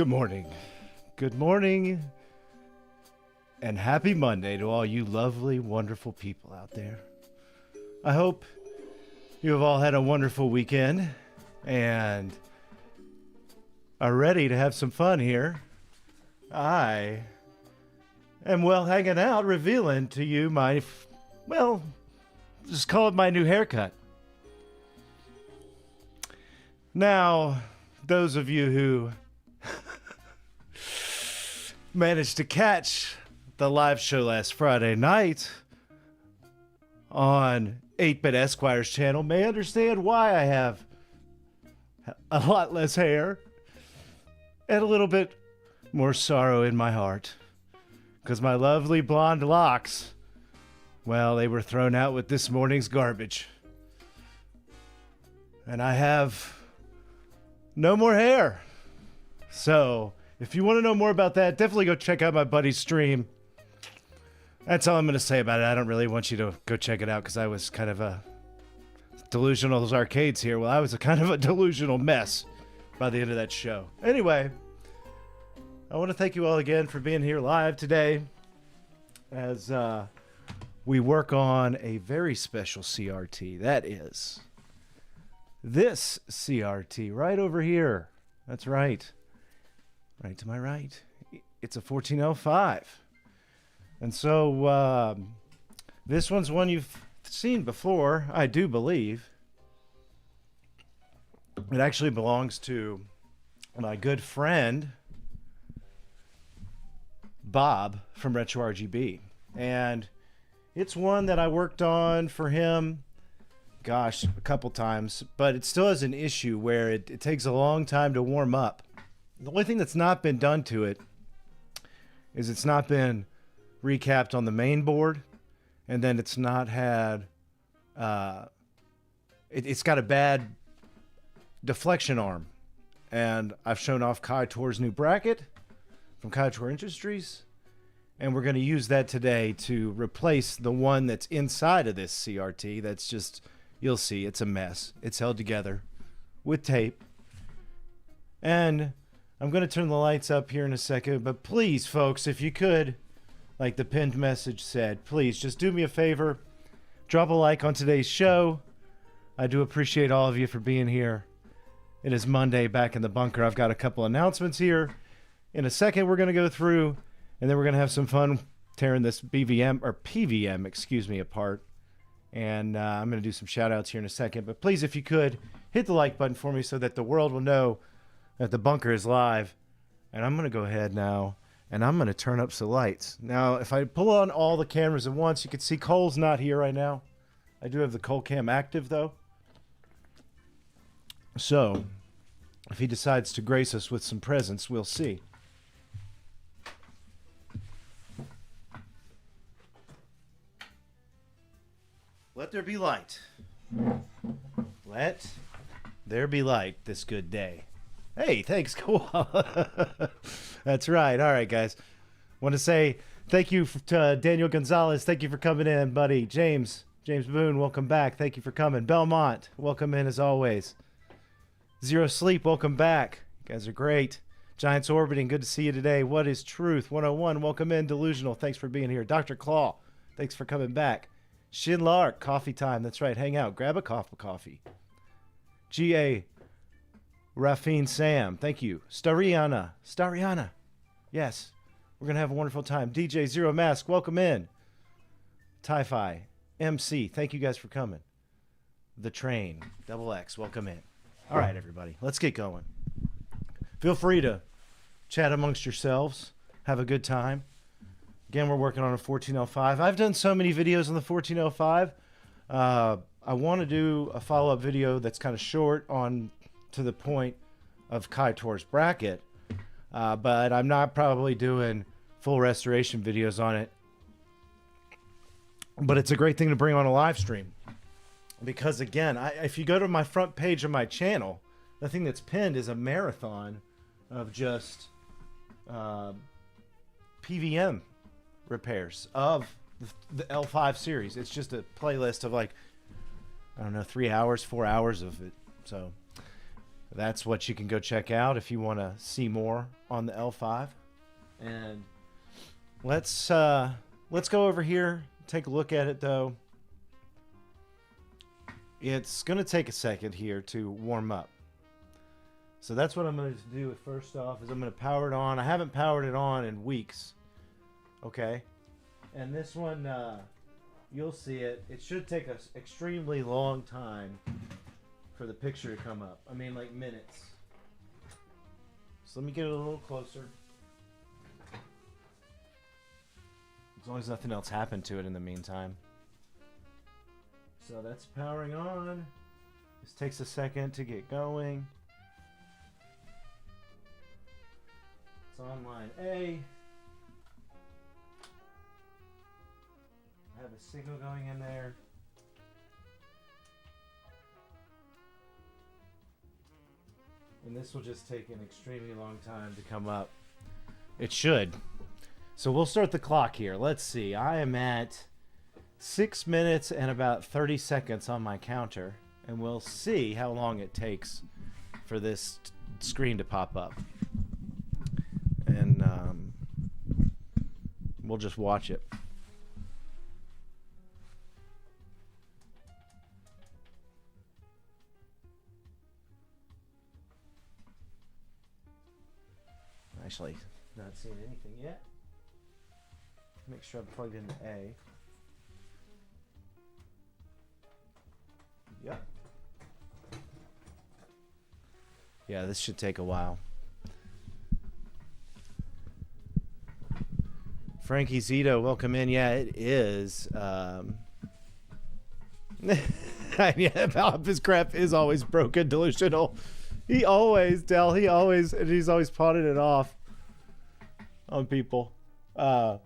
Good morning. Good morning. And happy Monday to all you lovely, wonderful people out there. I hope you have all had a wonderful weekend and are ready to have some fun here. I am hanging out, revealing to you my, just call it my new haircut. Now, those of you who managed to catch the live show last Friday night on 8-Bit Esquire's channel may understand why I have a lot less hair and a little bit more sorrow in my heart. Because my lovely blonde locks, well, they were thrown out with this morning's garbage. And I have no more hair. So, if you want to know more about that, definitely go check out my buddy's stream. That's all I'm going to say about it. I don't really want you to go check it out because I was kind of a delusional arcades here. Well, I was a kind of a delusional mess by the end of that show. Anyway, I want to thank you all again for being here live today as we work on a very special CRT. That is this CRT right over here. That's right. Right to my right. It's a 14L5. And so this one's one you've seen before, I do believe. It actually belongs to my good friend Bob from Retro RGB. And it's one that I worked on for him, gosh, a couple times. But it still has an issue where it takes a long time to warm up. The only thing that's not been done to it is it's not been recapped on the main board, and then it's not had it's got a bad deflection arm. And I've shown off Kaitor's new bracket from Kaitor Industries, and we're going to use that today to replace the one that's inside of this CRT. That's just, you'll see, it's a mess. It's held together with tape. And I'm going to turn the lights up here in a second, but please, folks, if you could, like the pinned message said, please just do me a favor. Drop a like on today's show. I do appreciate all of you for being here. It is Monday back in the bunker. I've got a couple announcements here. In a second, we're going to go through, and then we're going to have some fun tearing this PVM, apart. And I'm going to do some shout outs here in a second. But please, if you could, hit the like button for me so that the world will know that the bunker is live. And I'm going to go ahead now and I'm going to turn up some lights. Now, if I pull on all the cameras at once, you can see Cole's not here right now. I do have the Cole cam active, though. So, if he decides to grace us with some presents, we'll see. Let there be light. Let there be light this good day. Hey, thanks, Cole. That's right. All right, guys. Want to say thank you to Daniel Gonzalez. Thank you for coming in, buddy. James Boone, welcome back. Thank you for coming. Belmont, welcome in as always. Zero Sleep, welcome back. You guys are great. Giants Orbiting, good to see you today. What is Truth 101, welcome in. Delusional, thanks for being here. Dr. Claw, thanks for coming back. Shin Lark, coffee time. That's right. Hang out. Grab a cup of coffee. G.A. Rafine Sam, thank you. Stariana. Yes, we're going to have a wonderful time. DJ Zero Mask, welcome in. Ti-Fi, MC, thank you guys for coming. The Train, Double X, welcome in. All right, everybody, let's get going. Feel free to chat amongst yourselves. Have a good time. Again, we're working on a 14L5. I've done so many videos on the 14L5. I want to do a follow-up video that's kind of short on to the point of Kaitor's bracket, but I'm not probably doing full restoration videos on it. But it's a great thing to bring on a live stream because, again, if you go to my front page of my channel, the thing that's pinned is a marathon of just PVM repairs of the L5 series. It's just a playlist of, like, I don't know, 3 hours, 4 hours of it. So that's what you can go check out if you want to see more on the L5. And let's go over here, take a look at it though. It's going to take a second here to warm up. So that's what I'm going to do first off, is I'm going to power it on. I haven't powered it on in weeks. Okay. And this one, you'll see it. It should take an extremely long time for the picture to come up. I mean, like minutes. So let me get it a little closer. As long as nothing else happened to it in the meantime. So that's powering on. This takes a second to get going. It's on line A. I have a signal going in there. And this will just take an extremely long time to come up. It should. So we'll start the clock here. Let's see. I am at 6 minutes and about 30 seconds on my counter. And we'll see how long it takes for this screen to pop up. And we'll just watch it. Actually, not seeing anything yet. Make sure I'm plugged into A. Yep. Yeah, this should take a while. Frankie Zito, welcome in. Yeah, it is. Yeah, his crap is always broken, delusional. He's always pawning it off on people. So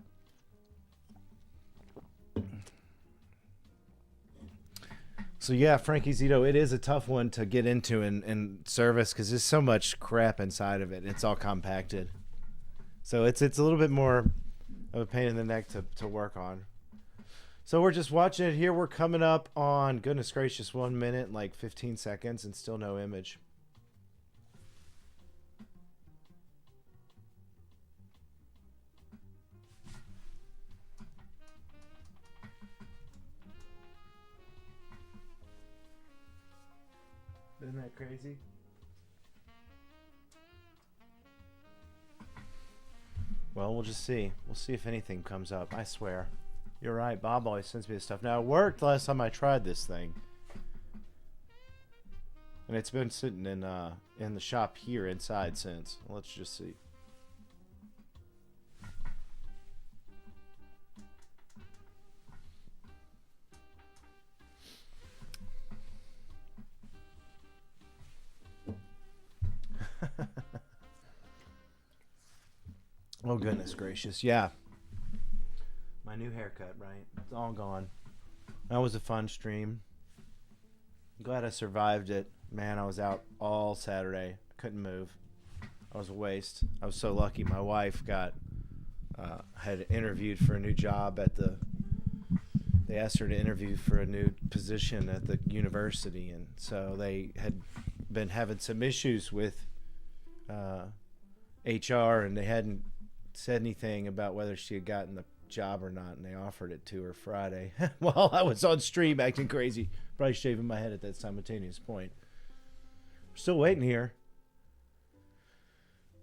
yeah, Frankie Zito, it is a tough one to get into and service because there's so much crap inside of it. It's all compacted. So it's a little bit more of a pain in the neck to work on. So we're just watching it here. We're coming up on, goodness gracious, 1 minute and like 15 seconds and still no image. Isn't that crazy? Well, we'll just see. We'll see if anything comes up. I swear. You're right. Bob always sends me this stuff. Now, it worked last time I tried this thing. And it's been sitting in the shop here inside since. Let's just see. Oh, goodness gracious. Yeah. My new haircut, right? It's all gone. That was a fun stream. I'm glad I survived it. Man, I was out all Saturday. I couldn't move. I was a waste. I was so lucky. My wife had interviewed for a new job at they asked her to interview for a new position at the university. And so they had been having some issues with HR, and they hadn't said anything about whether she had gotten the job or not, and they offered it to her Friday while I was on stream acting crazy, probably shaving my head at that simultaneous point. We're still waiting here.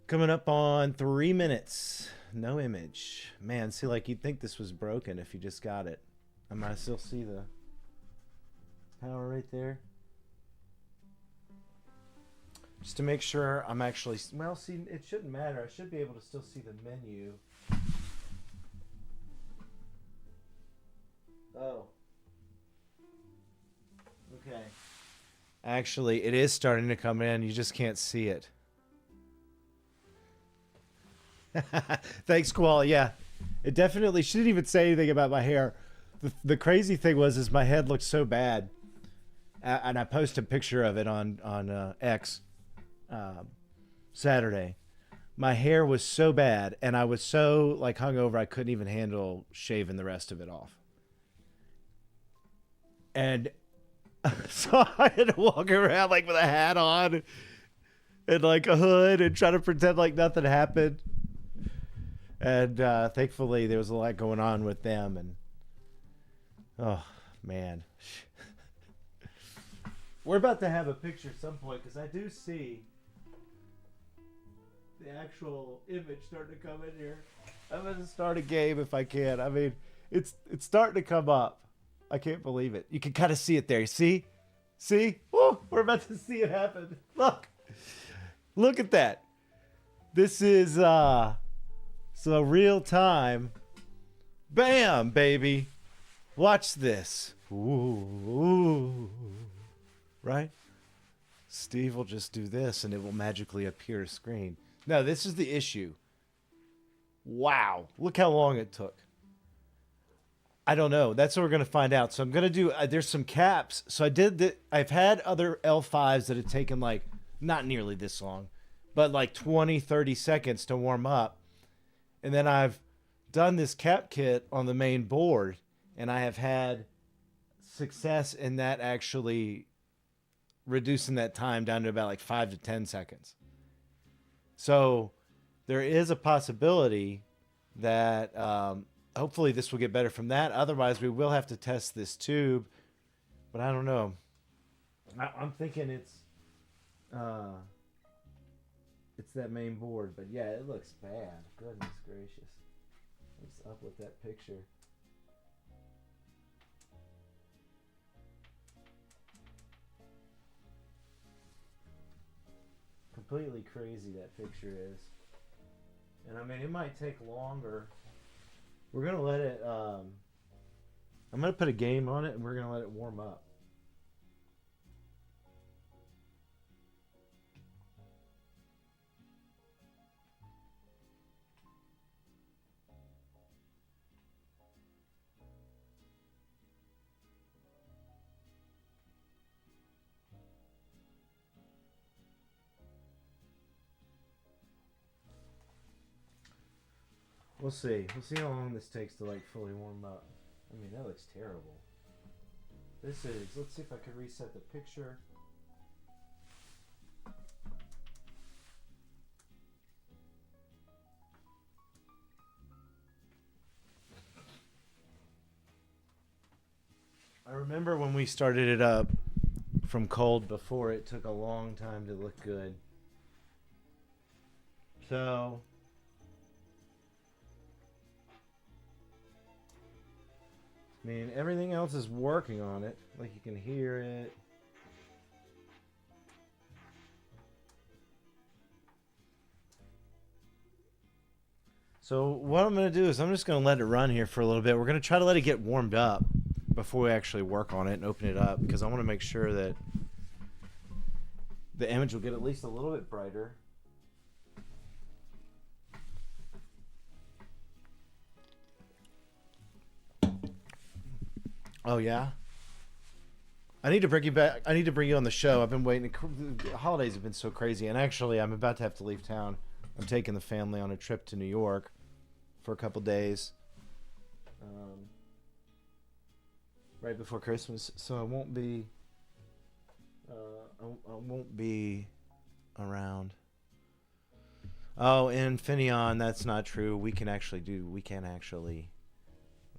Coming up on 3 minutes. No image. Man, see, like you'd think this was broken if you just got it. I might still see the power right there. Just to make sure I'm actually, well, see, it shouldn't matter. I should be able to still see the menu. Oh. Okay. Actually, it is starting to come in. You just can't see it. Thanks, Koala. Yeah. It definitely, she didn't even say anything about my hair. The crazy thing was my head looked so bad. And I posted a picture of it on X. Saturday. My hair was so bad and I was so like hungover I couldn't even handle shaving the rest of it off. And so I had to walk around like with a hat on and like a hood and try to pretend like nothing happened. And thankfully, there was a lot going on with them. And oh man, we're about to have a picture at some point because I do see the actual image starting to come in here. I'm gonna start a game if I can. I mean, it's starting to come up. I can't believe it. You can kind of see it there. See? Woo, we're about to see it happen. Look at that. This is so real time. Bam, baby. Watch this. Ooh. Right? Steve will just do this and it will magically appear to screen. No, this is the issue. Wow. Look how long it took. I don't know. That's what we're going to find out. So I'm going to do, there's some caps. So I've had other L5s that have taken like, not nearly this long, but like 20, 30 seconds to warm up. And then I've done this cap kit on the main board and I have had success in that actually reducing that time down to about like 5 to 10 seconds. So there is a possibility that hopefully this will get better from that. Otherwise, we will have to test this tube. But I don't know. I'm thinking it's that main board. But yeah, it looks bad. Goodness gracious. What's up with that picture? Completely crazy that picture is. And I mean, it might take longer. We're going to let it, I'm going to put a game on it and we're going to let it warm up. We'll see. We'll see how long this takes to like fully warm up. I mean, that looks terrible. This is, let's see if I can reset the picture. I remember when we started it up from cold before, it took a long time to look good. So I mean, everything else is working on it. Like, you can hear it. So what I'm going to do is I'm just going to let it run here for a little bit. We're going to try to let it get warmed up before we actually work on it and open it up, because I want to make sure that the image will get at least a little bit brighter. Oh yeah, I need to bring you back. I need to bring you on the show. I've been waiting. The holidays have been so crazy, and actually, I'm about to have to leave town. I'm taking the family on a trip to New York for a couple days, right before Christmas. So I won't be. I won't be around. Oh, and Finion, that's not true. We can actually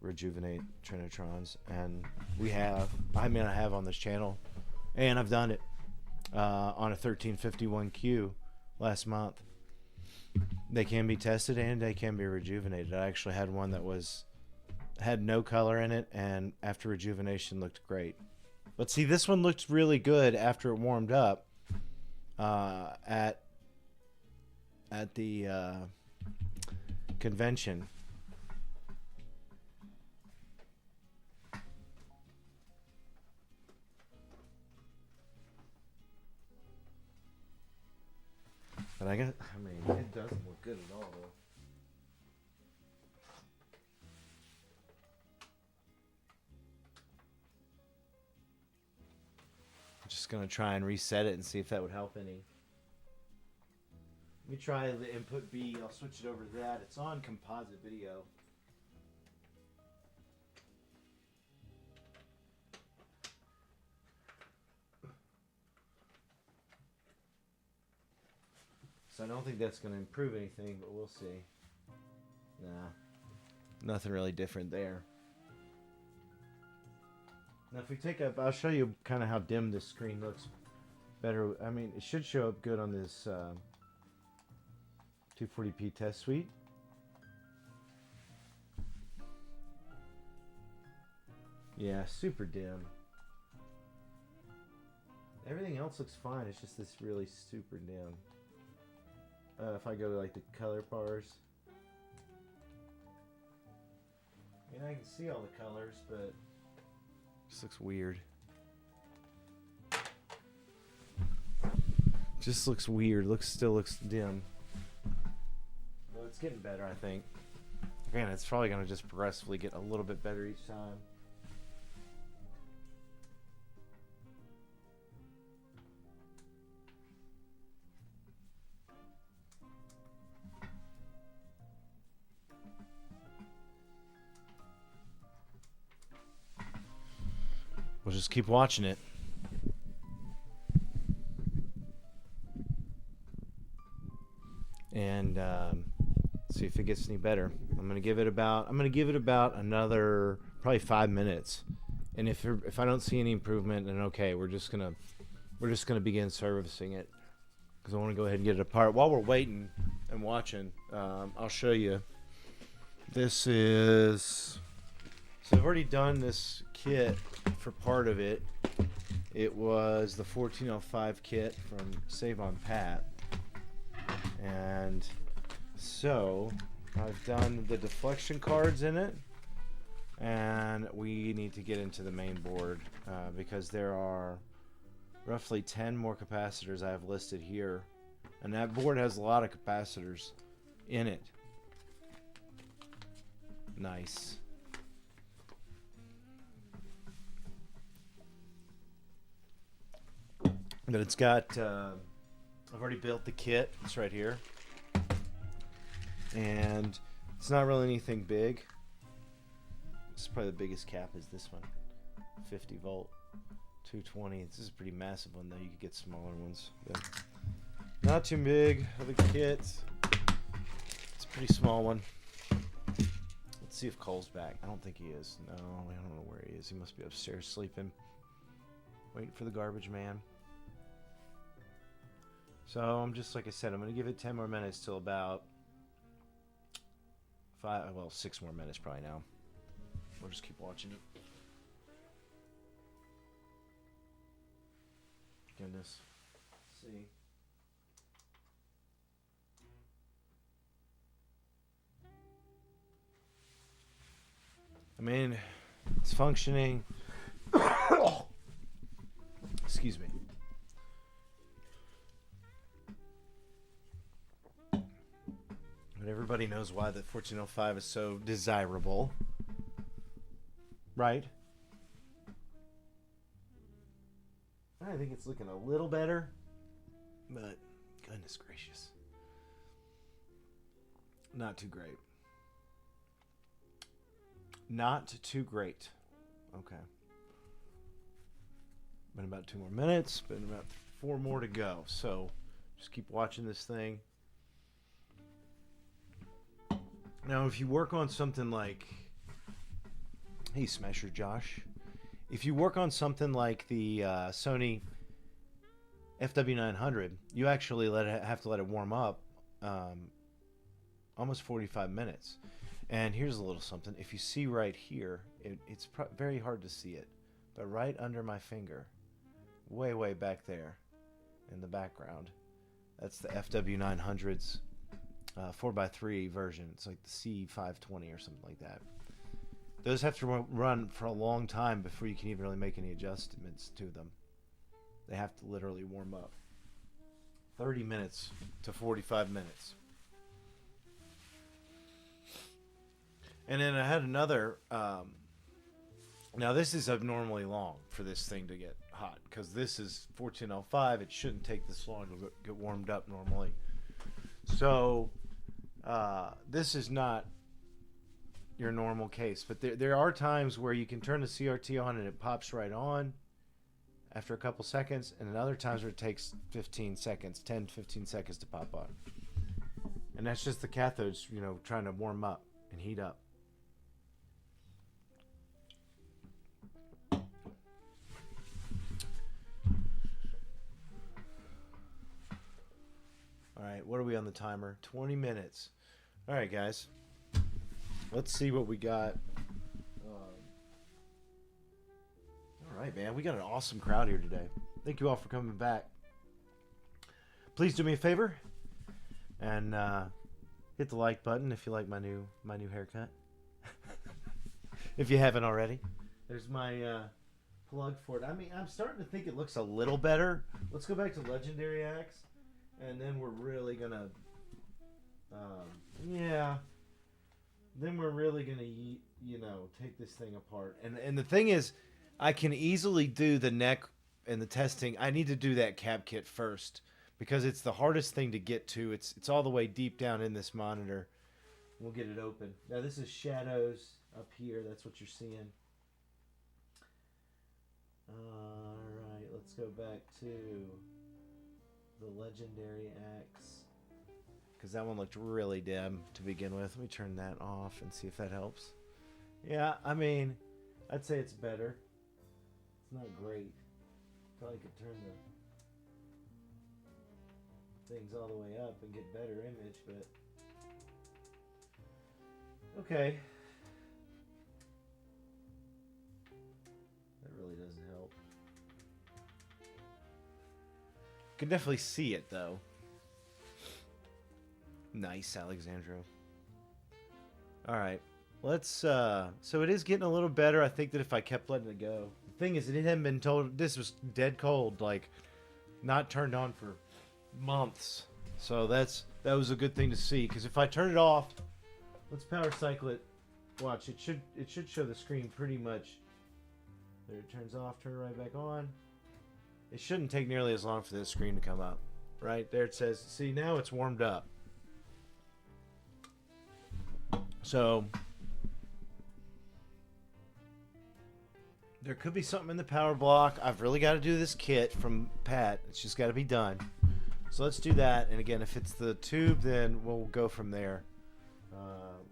rejuvenate trinitrons, and I have on this channel, and I've done it on a 1351Q last month. They can be tested and they can be rejuvenated. I actually had one that had no color in it, and after rejuvenation looked great. But see, this one looked really good after it warmed up at the convention. But I mean, it doesn't look good at all, though. I'm just going to try and reset it and see if that would help any. Let me try the input B. I'll switch it over to that. It's on composite video. So I don't think that's going to improve anything, but we'll see. Nah, nothing really different there. Now if we take up, I'll show you kind of how dim this screen looks better. I mean, it should show up good on this 240p test suite. Yeah, super dim. Everything else looks fine. It's just this really super dim. If I go to like the color bars, I mean, I can see all the colors, but it just looks weird. Just looks weird. Still looks dim. Well, it's getting better, I think. Again, it's probably going to just progressively get a little bit better each time. We'll just keep watching it. And see if it gets any better. I'm gonna give it about another probably 5 minutes. And if I don't see any improvement, then okay, we're just gonna begin servicing it, because I want to go ahead and get it apart. While we're waiting and watching, I'll show you. This is, so I've already done this kit for part of it. It was the 14L5 kit from Save on Pat. And so I've done the deflection cards in it, and we need to get into the main board because there are roughly 10 more capacitors I have listed here, and that board has a lot of capacitors in it. Nice. But it's got I've already built the kit. It's right here. And it's not really anything big. This is probably the biggest cap is this one. 50 volt, 220. This is a pretty massive one though. You could get smaller ones. But not too big of a kit. It's a pretty small one. Let's see if Cole's back. I don't think he is. No, I don't know where he is. He must be upstairs sleeping. Waiting for the garbage man. So I'm just, like I said, I'm going to give it 10 more minutes till about 6 more minutes probably now. We'll just keep watching it. Goodness. Let's see. I mean, it's functioning. Excuse me. But everybody knows why the 14L5 is so desirable. Right? I think it's looking a little better. But, goodness gracious. Not too great. Not too great. Okay. Been about 2 more minutes. Been about 4 more to go. So, just keep watching this thing. Now, if you work on something like... Hey, Smasher Josh. If you work on something like the Sony FW900, you actually have to let it warm up almost 45 minutes. And here's a little something. If you see right here, it's very hard to see it, but right under my finger, way back there in the background, that's the FW900's 4x3 version. It's like the C520 or something like that. Those have to run for a long time before you can even really make any adjustments to them. They have to literally warm up. 30 minutes to 45 minutes. And then I had another... now this is abnormally long for this thing to get hot, because this is 14L5. It shouldn't take this long to get warmed up normally. So this is not your normal case, but there are times where you can turn the CRT on and it pops right on. after a couple seconds, and then other times where it takes 15 seconds, 10, 15 seconds to pop on. And that's just the cathodes, you know, trying to warm up and heat up. All right, what are we on the timer? 20 minutes. All right, guys. Let's see what we got. All right, man. We got an awesome crowd here today. Thank you all for coming back. Please do me a favor and hit the like button if you like my new haircut. If you haven't already. There's my plug for it. I mean, I'm starting to think it looks a little better. Let's go back to Legendary Axe, and then we're really gonna, then we're really gonna, you know, take this thing apart. And the thing is, I can easily do the neck and the testing. I need to do that cap kit first because it's the hardest thing to get to. It's all the way deep down in this monitor. We'll get it open. Now this is shadows up here. That's what you're seeing. All right, let's go back to the Legendary Axe because that one looked really dim to begin with. Let me turn that off and see if that helps. Yeah, I mean, I'd say it's better. It's not great. Probably could turn the things all the way up and get better image, but okay. That really doesn't help. Can definitely see it though. Nice, Alexandro. All right. Let's so it is getting a little better. I think that if I kept letting it go. The thing is, it hadn't been told. This was dead cold, like not turned on for months. So that was a good thing to see. Because if I turn it off, let's power cycle it. Watch, it should show the screen pretty much. There, it turns off. Turn it right back on. It shouldn't take nearly as long for this screen to come up. Right there, it says. See, now it's warmed up. So there could be something in the power block. I've really got to do this kit from Pat. It's just got to be done. So let's do that. And again, if it's the tube, then we'll go from there.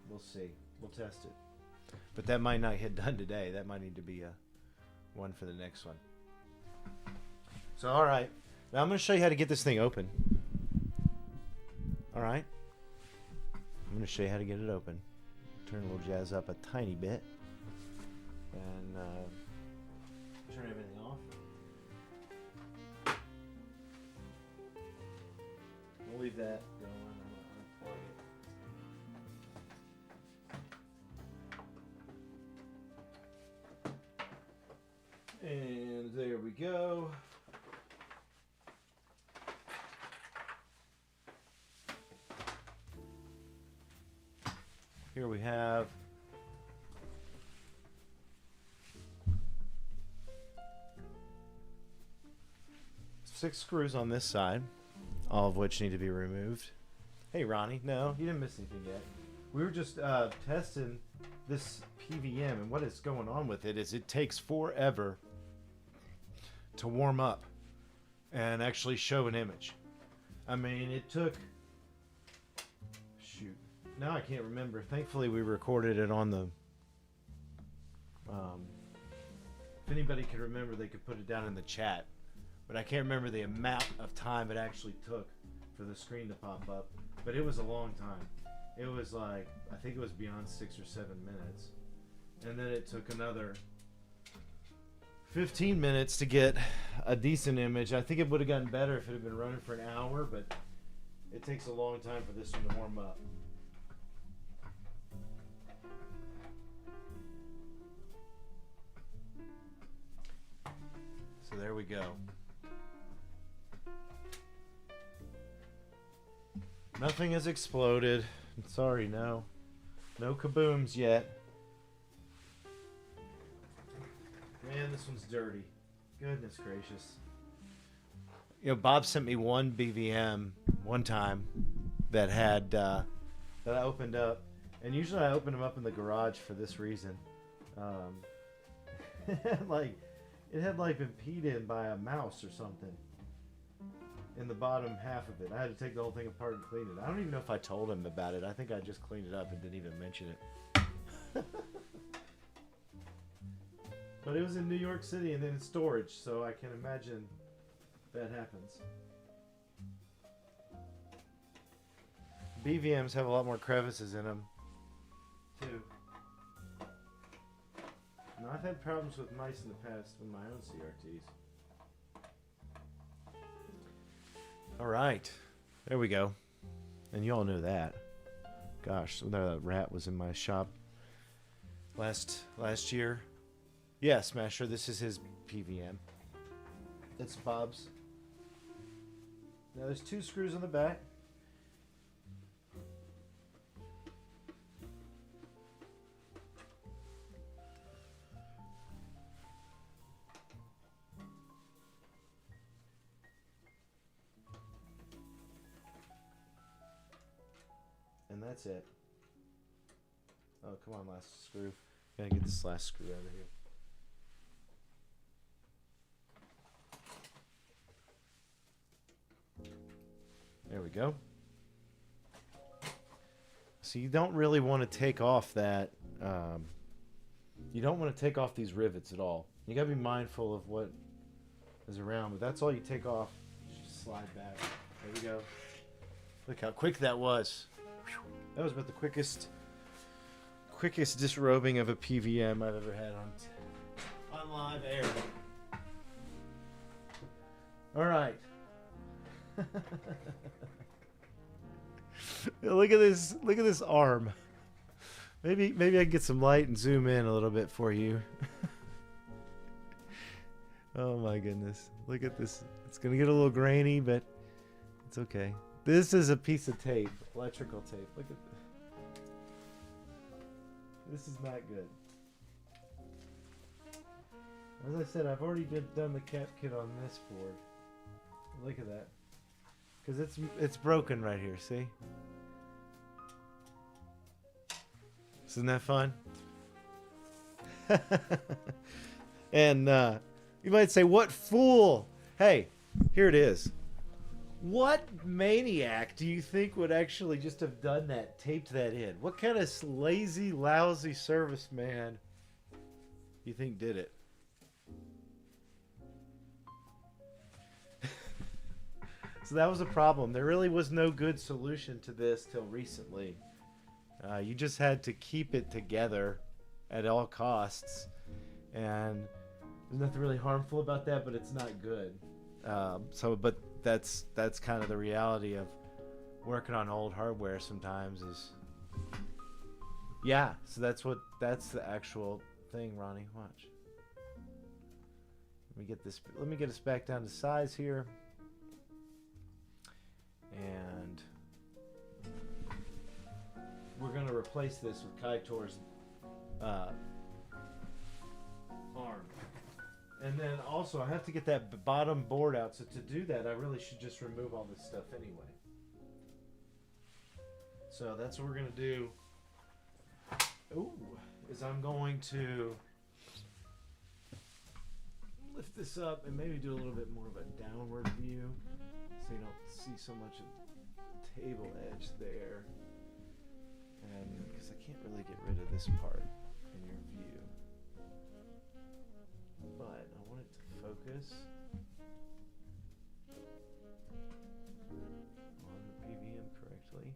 We'll see. We'll test it. But that might not get done today. That might need to be a one for the next one. So, all right. Now I'm going to show you how to get this thing open. All right. I'm going to show you how to get it open. Turn a little jazz up a tiny bit. And turn everything off. We'll leave that going. I'm going to unplug it. And there we go. Here we have six screws on this side, all of which need to be removed. Hey Ronnie, no, you didn't miss anything yet. We were just testing this PVM, and what is going on with it is it takes forever to warm up and actually show an image. I mean, it took, shoot, now I can't remember. Thankfully we recorded it on the, if anybody could remember, they could put it down in the chat. But I can't remember the amount of time it actually took for the screen to pop up. But it was a long time. It was like, I think it was beyond 6 or 7 minutes. And then it took another 15 minutes to get a decent image. I think it would have gotten better if it had been running for an hour, but it takes a long time for this one to warm up. So there we go. Nothing has exploded. Sorry, no. No kabooms yet. Man, this one's dirty. Goodness gracious. You know, Bob sent me one BVM one time that had, that I opened up. And usually I open them up in the garage for this reason. Like, It had like been peed in by a mouse or something in the bottom half of it. I had to take the whole thing apart and clean it. I don't even know if I told him about it. I think I just cleaned it up and didn't even mention it. But it was in New York City and in storage, so I can imagine that happens. BVMs have a lot more crevices in them, too. Now, I've had problems with mice in the past with my own CRTs. Alright, there we go. And you all knew that. Gosh, the rat was in my shop last year. Yeah, Smasher, this is his PVM. It's Bob's. Now there's 2 screws on the back. And that's it. Oh, come on, last screw. Gotta get this last screw out of here. There we go. So you don't really want to take off that, you don't want to take off these rivets at all. You gotta be mindful of what is around, but that's all you take off. Just slide back. There we go. Look how quick that was. That was about the quickest disrobing of a PVM I've ever had on live air. All right. Look at this arm. Maybe I can get some light and zoom in a little bit for you. Oh my goodness. Look at this. It's gonna get a little grainy, but it's okay. This is a piece of tape, electrical tape. Look at this. This is not good. As I said, I've already done the cap kit on this board. Look at that. Because it's broken right here, see? Isn't that fun? And you might say, what fool? Hey, here it is. What maniac do you think would actually just have done that, taped that in? What kind of lazy, lousy serviceman you think did it? So that was a problem. There really was no good solution to this till recently. You just had to keep it together at all costs. And there's nothing really harmful about that, but it's not good. But that's kind of the reality of working on old hardware sometimes is, yeah, so that's the actual thing, Ronnie. Watch. Let me get us back down to size here. And we're going to replace this with Kaitor's arm. And then also I have to get that bottom board out. So to do that, I really should just remove all this stuff anyway. So that's what we're going to do. Ooh, is I'm going to lift this up and maybe do a little bit more of a downward view so you don't see so much of the table edge there. And because I can't really get rid of this part in your view. But I want it to focus on the PVM correctly.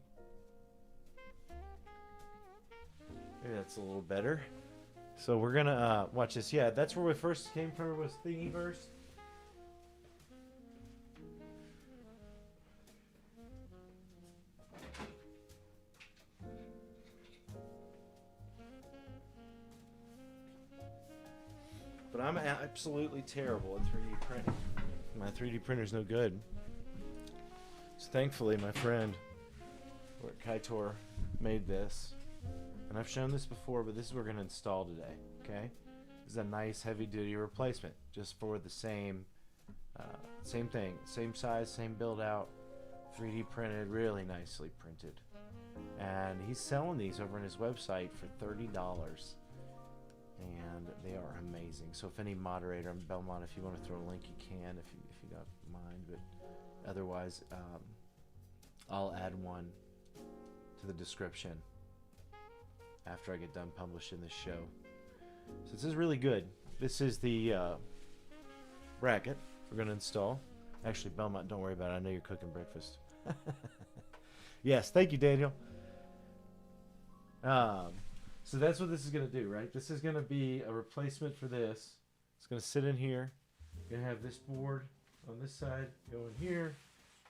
Maybe that's a little better. So we're gonna watch this. Yeah, that's where we first came from, was Thingiverse. But I'm absolutely terrible at 3D printing. My 3D printer's no good. So thankfully my friend at Kaitor made this. And I've shown this before, but this is what we're going to install today. Okay? This is a nice heavy-duty replacement, just for the same thing. Same size, same build out, 3D printed, really nicely printed. And he's selling these over on his website for $30. and they are amazing. So if any moderator in Belmont, if you want to throw a link, you can, if you don't mind. But otherwise, I'll add one to the description after I get done publishing this show. So this is really good. This is the bracket we're going to install. Actually, Belmont, don't worry about it. I know you're cooking breakfast. Yes, thank you, Daniel. So that's what this is going to do, right? This is going to be a replacement for this. It's going to sit in here. You're going to have this board on this side going here.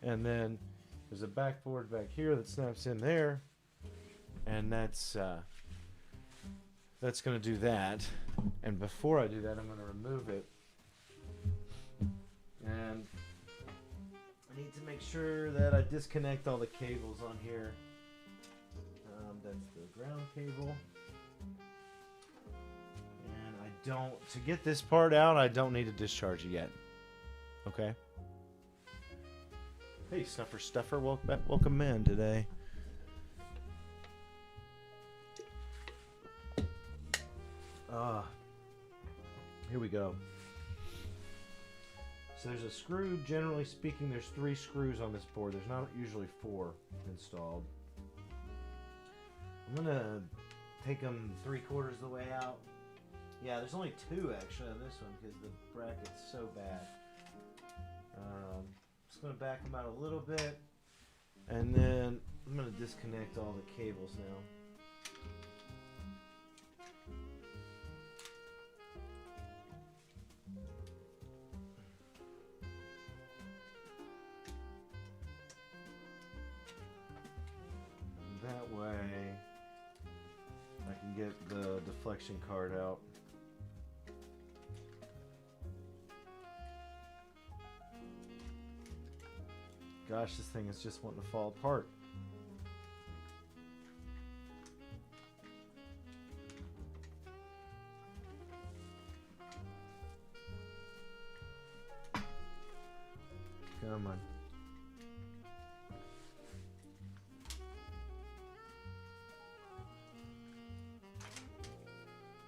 And then there's a backboard back here that snaps in there. And that's going to do that. And before I do that, I'm going to remove it. And I need to make sure that I disconnect all the cables on here. That's the ground cable. And to get this part out, I don't need to discharge it yet. Okay? Hey, Snuffer Stuffer, welcome in today. Here we go. So there's a screw, generally speaking, there's 3 screws on this board. There's not usually 4 installed. I'm gonna take them 3/4 the way out. Yeah, there's only 2 actually on this one because the bracket's so bad. Just gonna back them out a little bit, and then I'm gonna disconnect all the cables now. That way I can get the deflection card out. Gosh, this thing is just wanting to fall apart. Come on.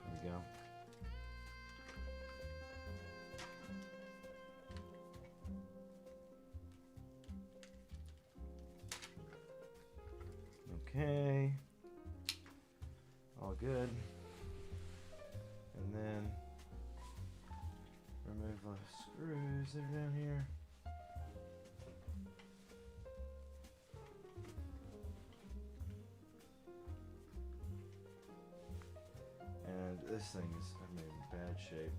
There we go. Okay, all good. And then remove the screws that are down here. And this thing is in bad shape.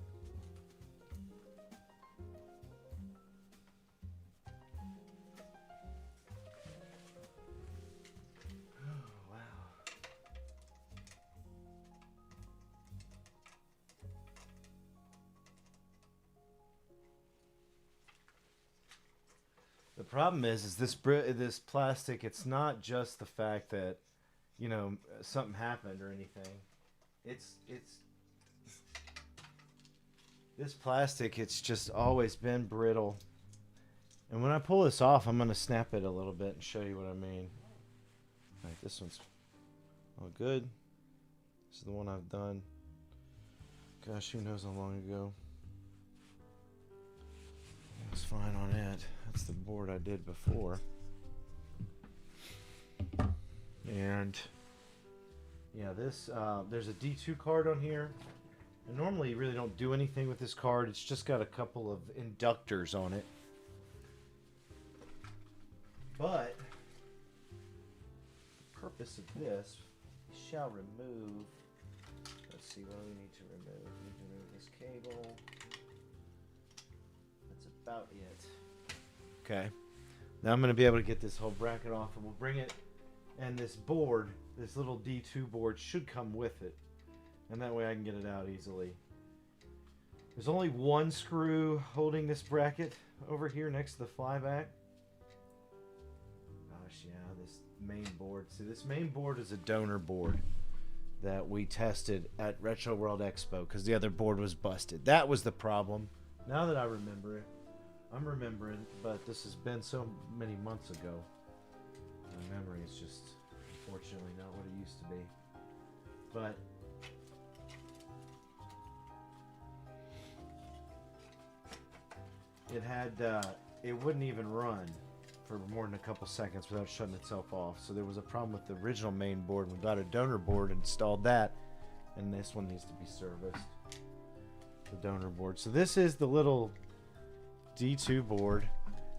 The problem is this plastic. It's not just the fact that, you know, something happened or anything. It's this plastic. It's just always been brittle. And when I pull this off, I'm gonna snap it a little bit and show you what I mean. All right, this one's all good. This is the one I've done. Gosh, who knows how long ago. It's fine on it. That's the board I did before. And yeah, this there's a D2 card on here. And normally you really don't do anything with this card. It's just got a couple of inductors on it. But the purpose of this, we shall remove. Let's see what we need to remove. We need to remove this cable. That's about it. Okay. Now I'm going to be able to get this whole bracket off, and we'll bring it. And this board, this little D2 board, should come with it. And that way I can get it out easily. There's only one screw holding this bracket over here next to the flyback. Gosh, yeah, this main board. See, this main board is a donor board that we tested at Retro World Expo because the other board was busted. That was the problem. Now that I remember it, I'm remembering, but this has been so many months ago. My memory is just, unfortunately, not what it used to be. But it had, it wouldn't even run for more than a couple seconds without shutting itself off. So there was a problem with the original main board. We got a donor board, installed that, and this one needs to be serviced. The donor board. So this is the little D2 board,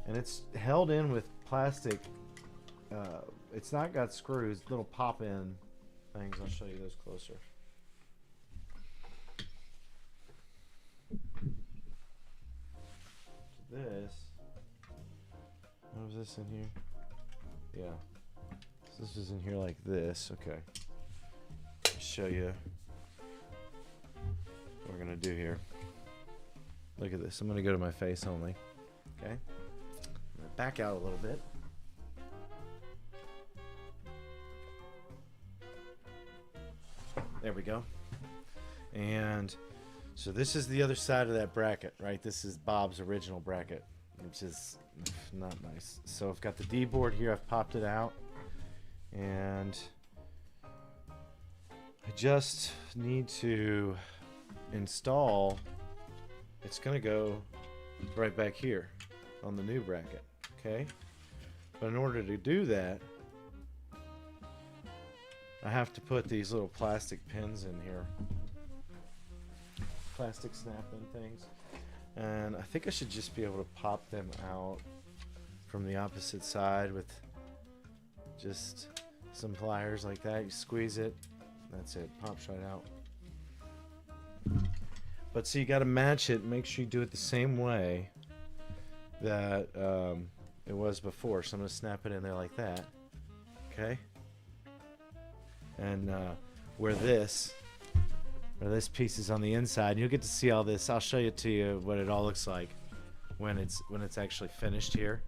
and it's held in with plastic. It's not got screws, little pop-in things. I'll show you those closer. So this, what was this in here? Yeah, so this is in here like this. Okay, I'll show you what we're gonna do here. Look at this. I'm gonna go to my face only. Okay, I'm gonna back out a little bit. There we go. And so this is the other side of that bracket, right? This is Bob's original bracket, which is not nice. So I've got the D board here. I've popped it out, and I just need to install. It's gonna go right back here on the new bracket, okay? But in order to do that, I have to put these little plastic pins in here. Plastic snap-in things. And I think I should just be able to pop them out from the opposite side with just some pliers like that. You squeeze it, that's it, pops right out. But so you got to match it. Make sure you do it the same way that it was before. So I'm going to snap it in there like that. Okay? And where this piece is on the inside, you'll get to see all this. I'll show you to you what it all looks like when it's actually finished here.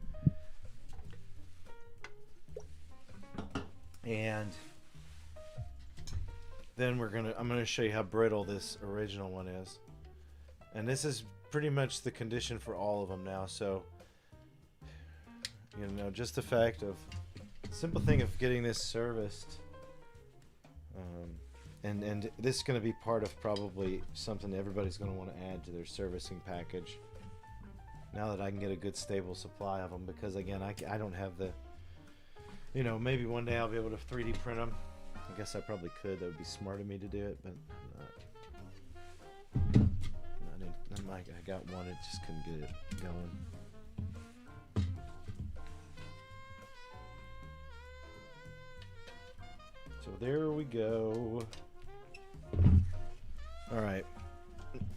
And then I'm gonna show you how brittle this original one is. And this is pretty much the condition for all of them now. So just the fact of simple thing of getting this serviced. And this is going to be part of probably something everybody's going to want to add to their servicing package. Now that I can get a good stable supply of them, because again, I don't have the, maybe one day I'll be able to 3D print them. I guess I probably could. That would be smart of me to do it, but I'm not. I got one. It just couldn't get it going. So there we go. All right.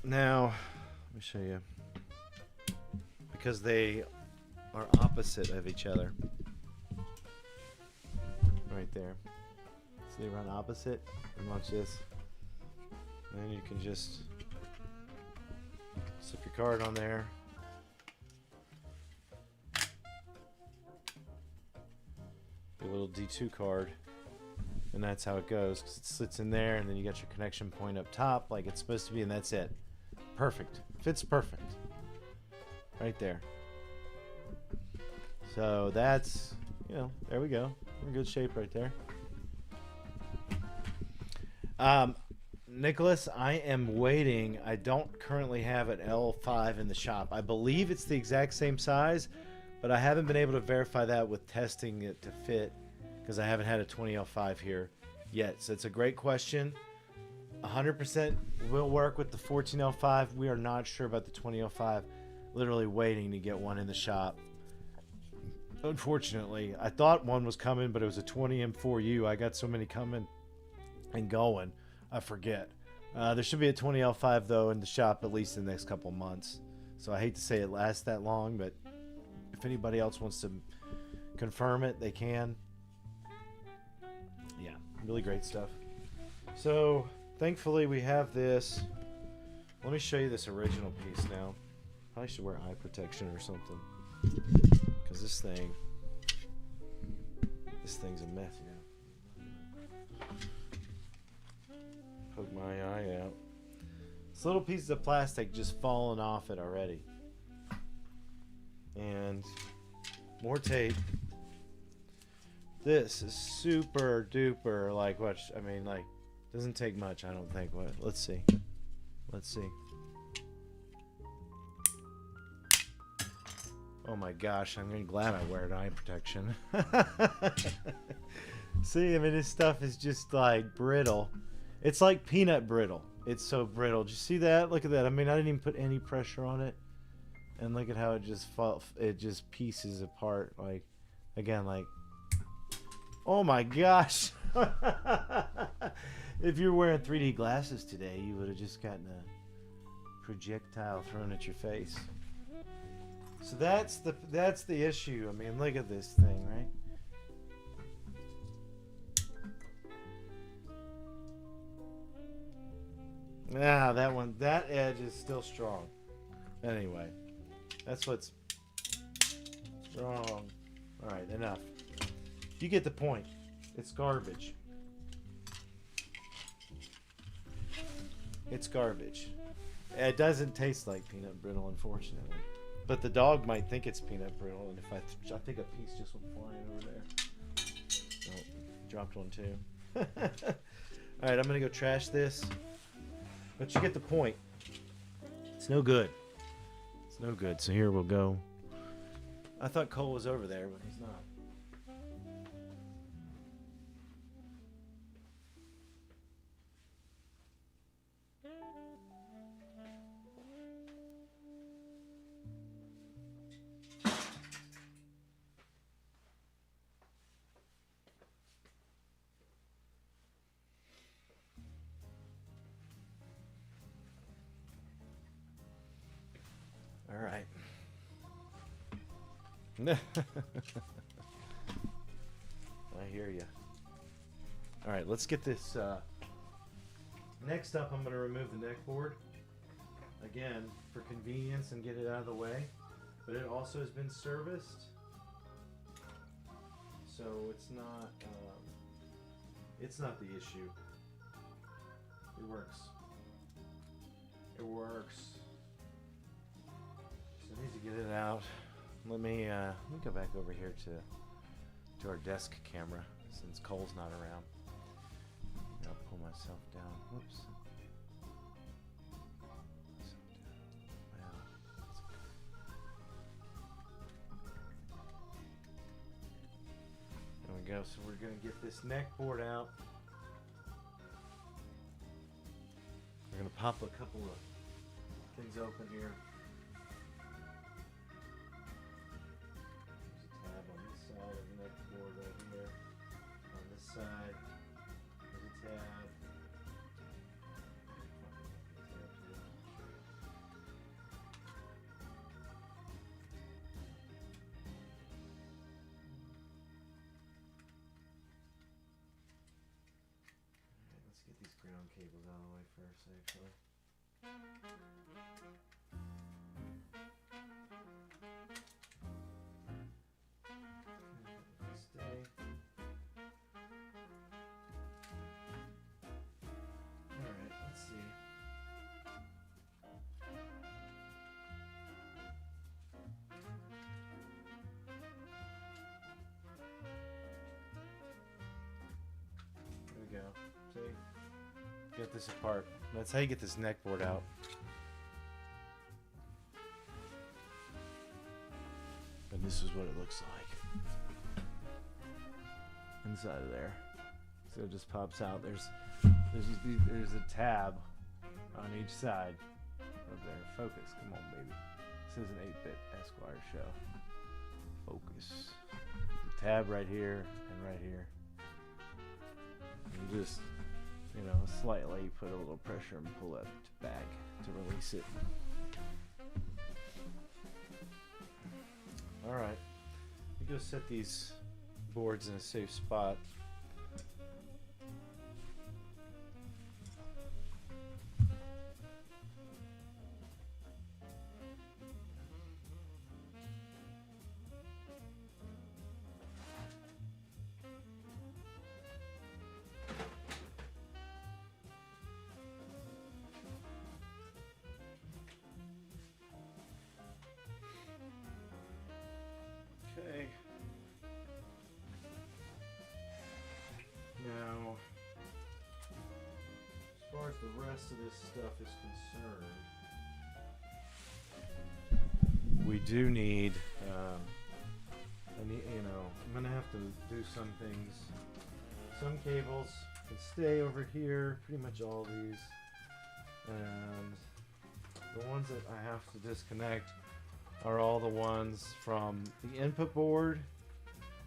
Now, let me show you. Because they are opposite of each other. Right there. So they run opposite. And watch this. And then you can just slip your card on there. Your little D2 card. And that's how it goes, because it slits in there, and then you got your connection point up top like it's supposed to be, and that's it. Perfect. Fits perfect. Right there. So that's, there we go. We're in good shape right there. Nicholas, I am waiting. I don't currently have an L5 in the shop. I believe it's the exact same size, but I haven't been able to verify that with testing it to fit, because I haven't had a 20L5 here yet. So it's a great question. 100% will work with the 14L5. We are not sure about the 20L5. Literally waiting to get one in the shop. Unfortunately, I thought one was coming, but it was a 20M4U. I got so many coming and going, I forget. There should be a 20L5 though in the shop at least in the next couple months. So I hate to say it lasts that long, but if anybody else wants to confirm it, they can. Yeah, really great stuff. So thankfully we have this. Let me show you this original piece now. Probably should wear eye protection or something, because this thing's a mess now. Poke my eye out. This little piece of plastic just falling off it already, and more tape. This is super duper, like, what, I mean, like, doesn't take much, I don't think. What? Let's see. Let's see. Oh my gosh, I'm really glad I wear eye protection. See, I mean, this stuff is just like brittle. It's like peanut brittle. It's so brittle. Did you see that? Look at that. I mean, I didn't even put any pressure on it. And look at how it just pieces apart. Like, again, like, oh my gosh. If you're wearing 3D glasses today, you would have just gotten a projectile thrown at your face. So that's the issue. I mean, look at this thing, right? Ah, that edge is still strong. Anyway, that's what's wrong. All right, enough. You get the point. It's garbage. It's garbage. It doesn't taste like peanut brittle, unfortunately. But the dog might think it's peanut brittle, and if I think a piece just went flying over there. Oh, dropped one too. All right, I'm gonna go trash this. But you get the point. It's no good. It's no good. So here we'll go. I thought Cole was over there, but he's not. All right. I hear you. All right, let's get this. Next up, I'm going to remove the neck board. Again, for convenience and get it out of the way. But it also has been serviced. So it's not the issue. It works. It works. So I need to get it out. Let me go back over here to our desk camera since Cole's not around. I'll pull myself down. Whoops. There we go. So we're going to get this neck board out. We're going to pop a couple of things open here. Side, there's a tab. Alright, let's get these ground cables out of the way first, actually. Stay. Go. See? Get this apart. That's how you get this neck board out. And this is what it looks like inside of there. So it just pops out. There's a tab on each side of there. Focus, come on, baby. This is an 8-bit Esquire show. Focus. There's a tab right here and right here. You just, slightly put a little pressure and pull that back to release it. All right, let me go set these boards in a safe spot. Okay. Now, as far as the rest of this stuff is concerned, we do need I need, you know, I'm gonna have to do some things. Some cables can stay over here, pretty much all these, and the ones that I have to disconnect are all the ones from the input board.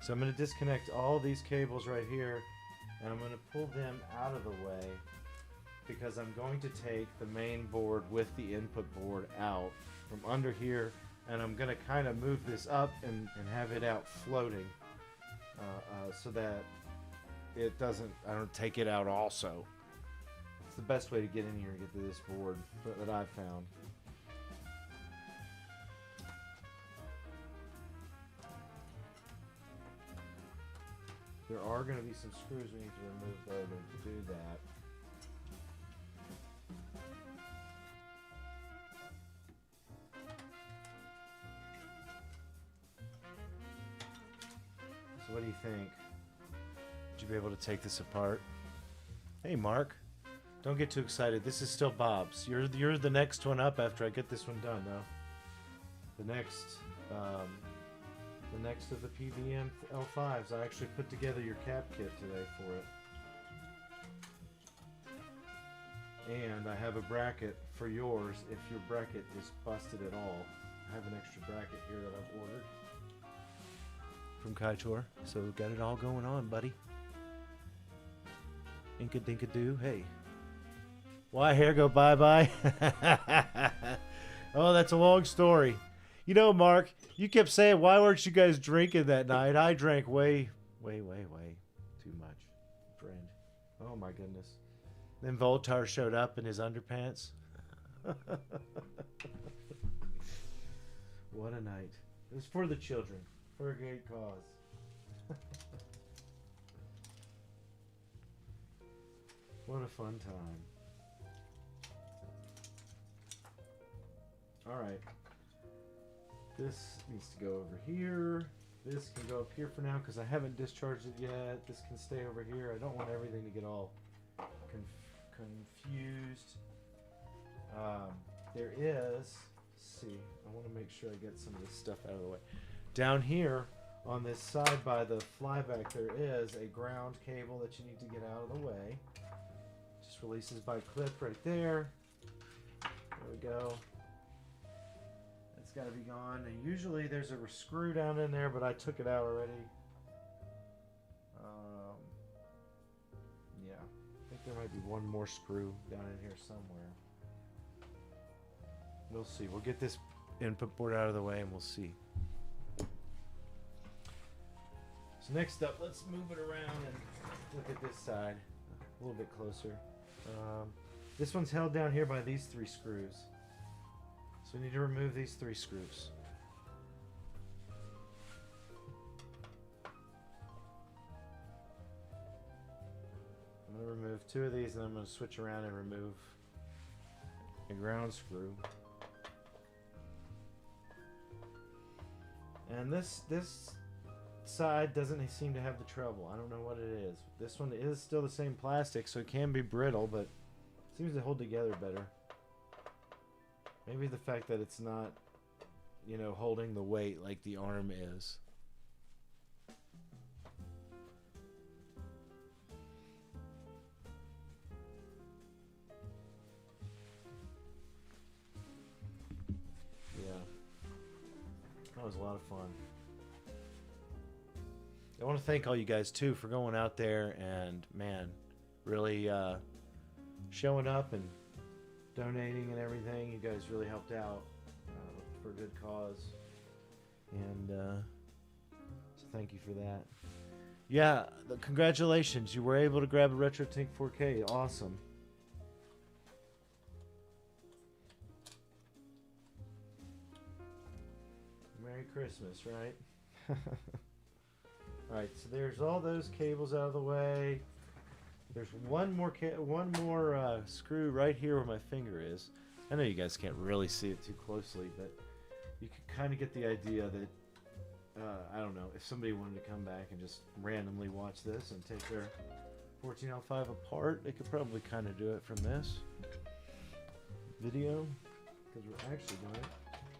So I'm going to disconnect all these cables right here, and I'm going to pull them out of the way because I'm going to take the main board with the input board out from under here, and I'm going to kind of move this up and have it out floating so that it doesn't, I don't take it out also. It's the best way to get in here and get to this board that I've found. There are going to be some screws we need to remove though to do that. So what do you think? Would you be able to take this apart? Hey Mark, don't get too excited. This is still Bob's. You're the next one up after I get this one done though. The next of the PVM L5s. I actually put together your cap kit today for it. And I have a bracket for yours if your bracket is busted at all. I have an extra bracket here that I've ordered from Kaitor. So we've got it all going on, buddy. Inka dinka doo. Hey. Why hair go bye-bye? Oh, that's a long story. You know, Mark, you kept saying, why weren't you guys drinking that night? I drank way too much, friend. Oh, my goodness. Then Voltar showed up in his underpants. What a night. It was for the children, for a great cause. What a fun time. All right. This needs to go over here. This can go up here for now because I haven't discharged it yet. This can stay over here. I don't want everything to get all confused. There is, let's see, I want to make sure I get some of this stuff out of the way. Down here on this side by the flyback, there is a ground cable that you need to get out of the way. Just releases by clip right there. There we go. Got to be gone. And usually there's a screw down in there, but I took it out already. Yeah, I think there might be one more screw down in here somewhere. We'll see. We'll get this input board out of the way and we'll see. So next up, let's move it around and look at this side a little bit closer. This one's held down here by these 3 screws. So we need to remove these 3 screws. I'm going to remove 2 of these and I'm going to switch around and remove a ground screw. And this side doesn't seem to have the trouble. I don't know what it is. This one is still the same plastic, so it can be brittle, but it seems to hold together better. Maybe the fact that it's not, you know, holding the weight like the arm is. Yeah. That was a lot of fun. I want to thank all you guys, too, for going out there and, man, really showing up and donating and everything. You guys really helped out for a good cause, and so thank you for that. Yeah, congratulations, you were able to grab a RetroTink 4K. Awesome. Merry Christmas, right? Alright, so there's all those cables out of the way. There's one more screw right here where my finger is. I know you guys can't really see it too closely, but you can kind of get the idea that, I don't know, if somebody wanted to come back and just randomly watch this and take their 14L5 apart, they could probably kind of do it from this video, because we're actually doing it.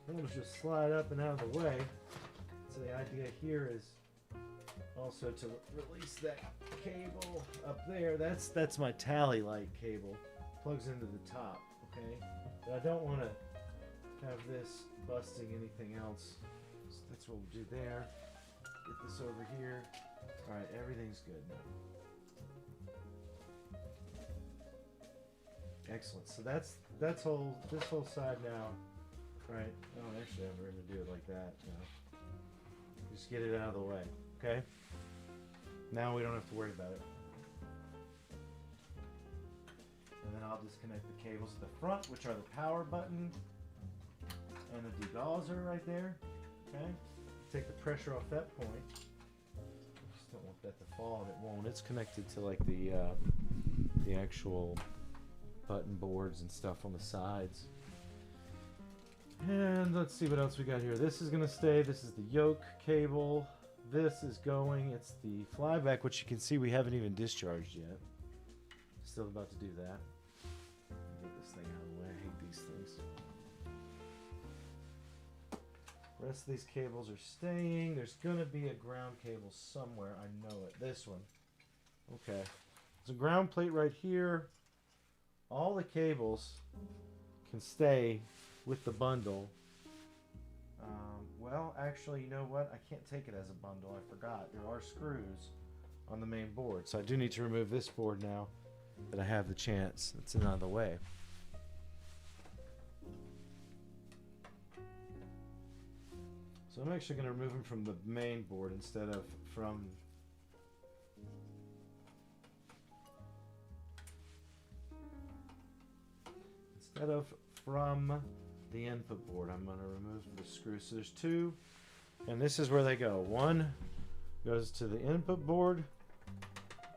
I'm going to just slide up and out of the way. So the idea here is also to release that cable up there. That's my tally light cable. Plugs into the top, okay? But I don't want to have this busting anything else. So that's what we'll do there. Get this over here. All right, everything's good now. Excellent. So that's this whole side now. Right. Oh, actually, I'm going to do it like that now. Just get it out of the way. Okay. Now we don't have to worry about it. And then I'll disconnect the cables at the front, which are the power button and the degausseur right there. Okay. Take the pressure off that point. Just don't want that to fall, and it won't. It's connected to like the actual button boards and stuff on the sides. And let's see what else we got here. This is going to stay. This is the yoke cable. This is going. It's the flyback, which you can see we haven't even discharged yet. Still about to do that. Get this thing out of the way. I hate these things. The rest of these cables are staying. There's going to be a ground cable somewhere. I know it. This one. Okay. There's a ground plate right here. All the cables can stay with the bundle. Well, actually, you know what? I can't take it as a bundle. I forgot. There are screws on the main board. So I do need to remove this board now that I have the chance. It's out of the way. So I'm actually going to remove them from the main board instead of from the input board. I'm going to remove the screws. So there's two, and this is where they go. One goes to the input board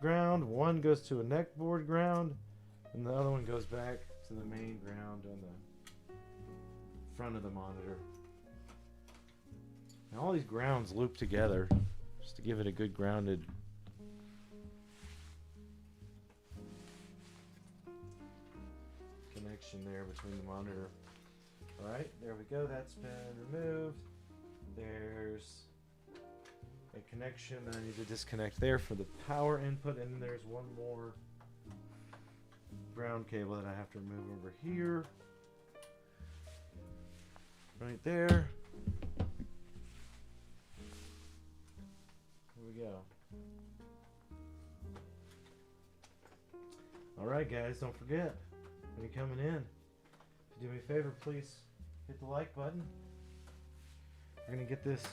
ground, one goes to a neck board ground, and the other one goes back to the main ground on the front of the monitor. Now all these grounds loop together just to give it a good grounded connection there between the monitor. Alright, there we go. That's been removed. There's a connection that I need to disconnect there for the power input, and then there's one more ground cable that I have to remove over here. Right there. Here we go. Alright guys, don't forget, when you're coming in, if you do me a favor, please hit the like button. I'm gonna get this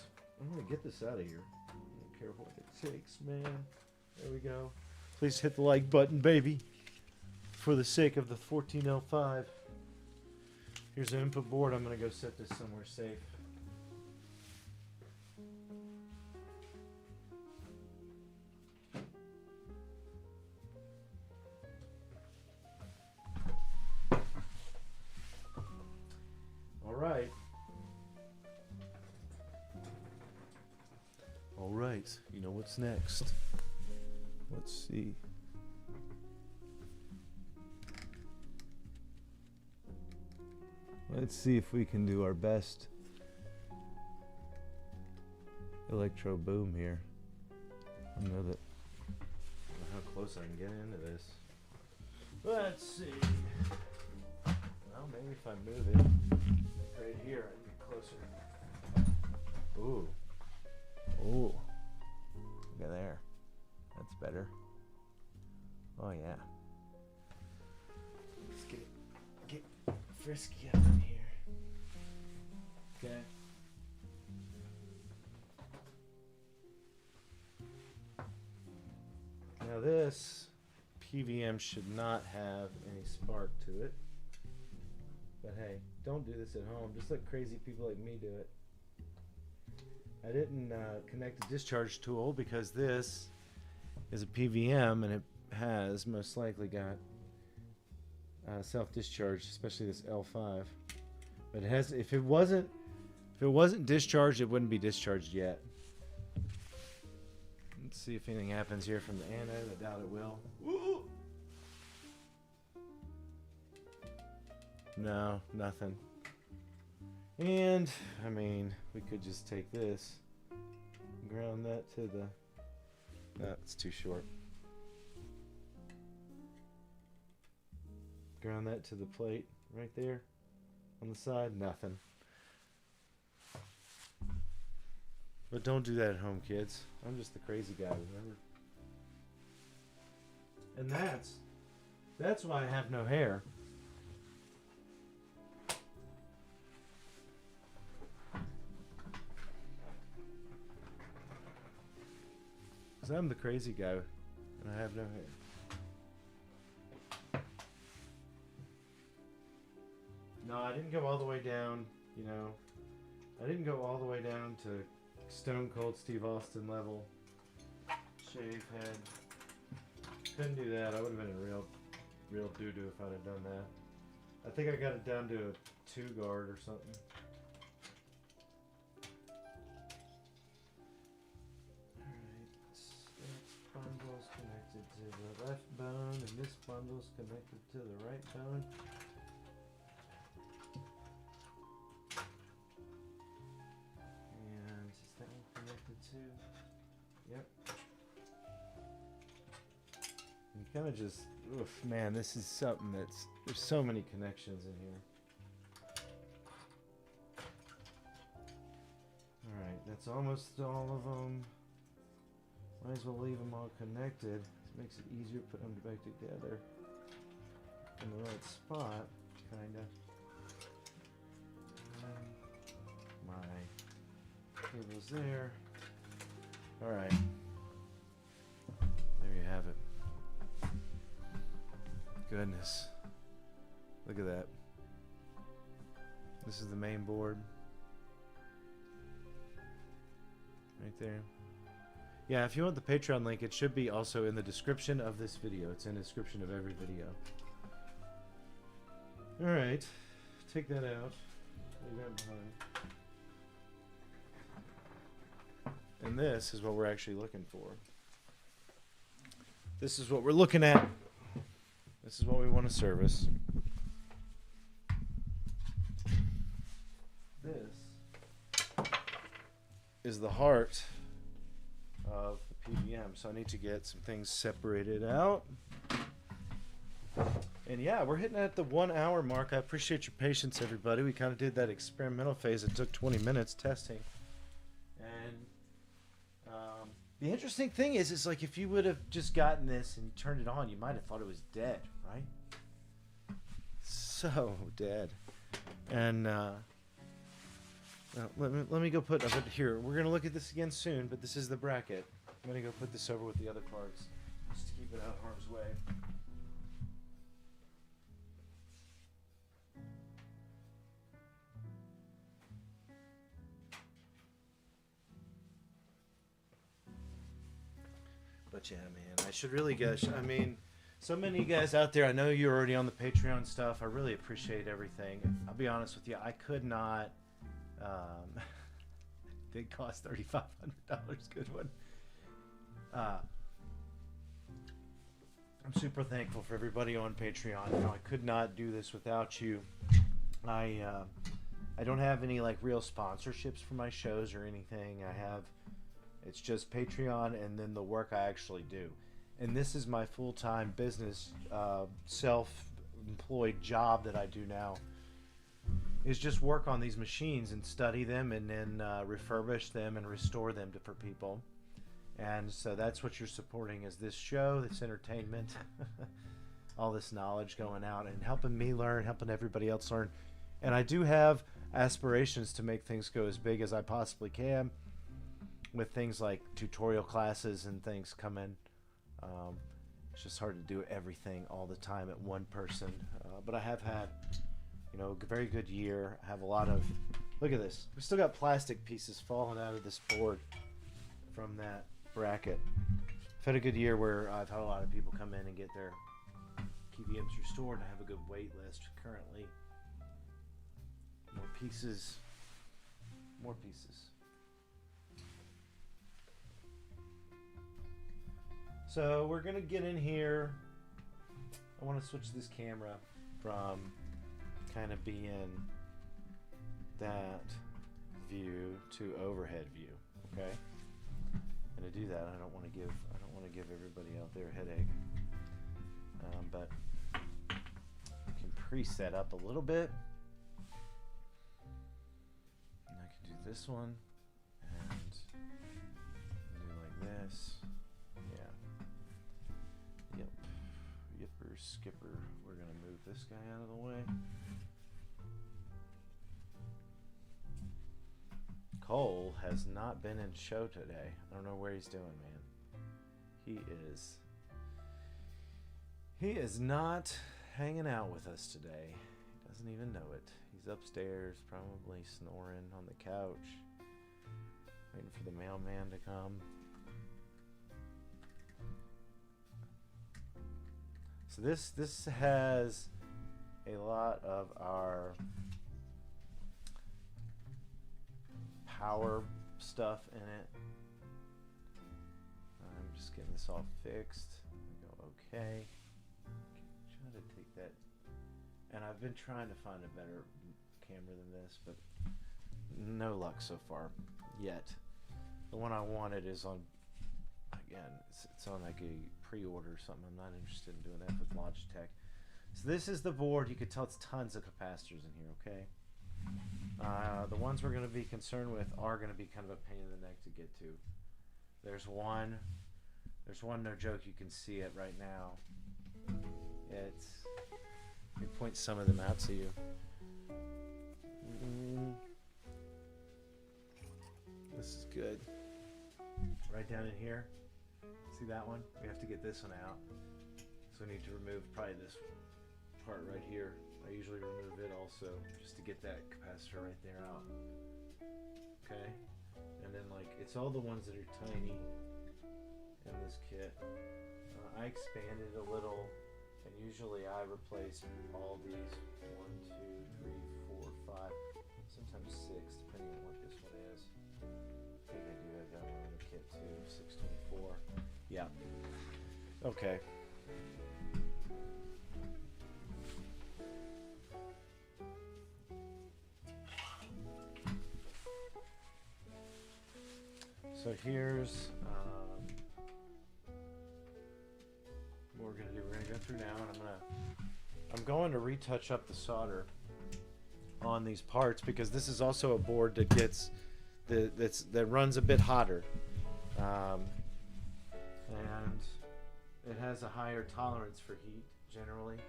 out of here. I don't care what it takes, man. There we go. Please hit the like button, baby, for the sake of the 14L5. Here's the input board. I'm gonna go set this somewhere safe. All right, you know what's next. Let's see. Let's see if we can do our best electro boom here. I know how close I can get into this. Let's see. Well, maybe if I move it right here, I can get closer. Ooh. Ooh. Look at there. That's better. Oh yeah. Let's get frisky up in here. Okay. Now this PVM should not have any spark to it. But hey, don't do this at home. Just let crazy people like me do it. I didn't connect a discharge tool because this is a PVM and it has most likely got self-discharge, especially this L5. But it has. If it wasn't discharged, it wouldn't be discharged yet. Let's see if anything happens here from the anode. I doubt it will. Woo! No, nothing. And I mean, we could just take this ground that to the... No, it's too short. Ground that to the plate right there on the side. Nothing. But don't do that at home, kids. I'm just the crazy guy, remember? And that's why I have no hair. Because I'm the crazy guy and I have no hair. No, I didn't go all the way down, you know. I didn't go all the way down to Stone Cold Steve Austin level. Shave head. Couldn't do that. I would have been a real doo-doo if I'd have done that. I think I got it down to a 2-guard or something. Alright, this bundle's connected to the left bone, and this bundle's connected to the right bone. And is that one connected to? Yep. You kind of just, oof, man, this is something there's so many connections in here. Alright, that's almost all of them. Might as well leave them all connected. This makes it easier to put them back together in the right spot, kinda. My cable's there. Alright. There you have it. Goodness. Look at that. This is the main board. Right there. Yeah, if you want the Patreon link, it should be also in the description of this video. It's in the description of every video. Alright. Take that out. Leave that behind. And this is what we're actually looking for. This is what we're looking at. This is what we want to service. This is the heart of the PVM. So I need to get some things separated out. And yeah, we're hitting at the 1 hour mark. I appreciate your patience, everybody. We kind of did that experimental phase. It took 20 minutes testing. And the interesting thing is like if you would have just gotten this and turned it on, you might have thought it was dead, right? So dead. And let me go put it here. We're gonna look at this again soon, but this is the bracket. I'm gonna go put this over with the other parts just to keep it out of harm's way. But yeah, man, I should really gush. I mean, so many of you guys out there, I know you're already on the Patreon stuff. I really appreciate everything. I'll be honest with you, I could not. Did cost $3,500. Good one. I'm super thankful for everybody on Patreon. You know, I could not do this without you. I don't have any like real sponsorships for my shows or anything. It's just Patreon and then the work I actually do. And this is my full-time business, self-employed job that I do now, is just work on these machines and study them and then refurbish them and restore them for people. And so that's what you're supporting, is this show, this entertainment, all this knowledge going out and helping me learn, helping everybody else learn. And I do have aspirations to make things go as big as I possibly can, with things like tutorial classes and things coming. It's just hard to do everything all the time at one person. But I have had, you know, a very good year. I have a lot of, look at this. We still got plastic pieces falling out of this board from that bracket. I've had a good year where I've had a lot of people come in and get their PVMs restored. I have a good wait list currently. More pieces. More pieces. So we're gonna get in here. I want to switch this camera from kind of being that view to overhead view, okay? And to do that, I don't want to give everybody out there a headache. But I can preset up a little bit. And I can do this one and do like this. Yeah. Yep. Yipper skipper. We're gonna move this guy out of the way. Cole has not been in show today. I don't know where he's doing, man. He is not hanging out with us today. He doesn't even know it. He's upstairs, probably snoring on the couch, waiting for the mailman to come. So this has a lot of our power stuff in it. I'm just getting this all fixed. Go okay. Try to take that. And I've been trying to find a better camera than this, but no luck so far yet. The one I wanted is on, again, it's on like a pre-order or something. I'm not interested in doing that with Logitech. So this is the board. You can tell it's tons of capacitors in here, okay? The ones we're going to be concerned with are going to be kind of a pain in the neck to get to. There's one, no joke, you can see it right now. Let me point some of them out to you. This is good. Right down in here. See that one? We have to get this one out. So we need to remove probably this part right here. I usually remove it also just to get that capacitor right there out. Okay? And then like, it's all the ones that are tiny in this kit. I expanded a little, and usually I replace all these 1, 2, 3, 4, 5, sometimes 6, depending on what this one is. I think I do have that one in the kit too, 624. Yeah. Okay. So here's what we're gonna do. We're gonna go through now, and I'm going to retouch up the solder on these parts because this is also a board that gets that runs a bit hotter, and it has a higher tolerance for heat generally.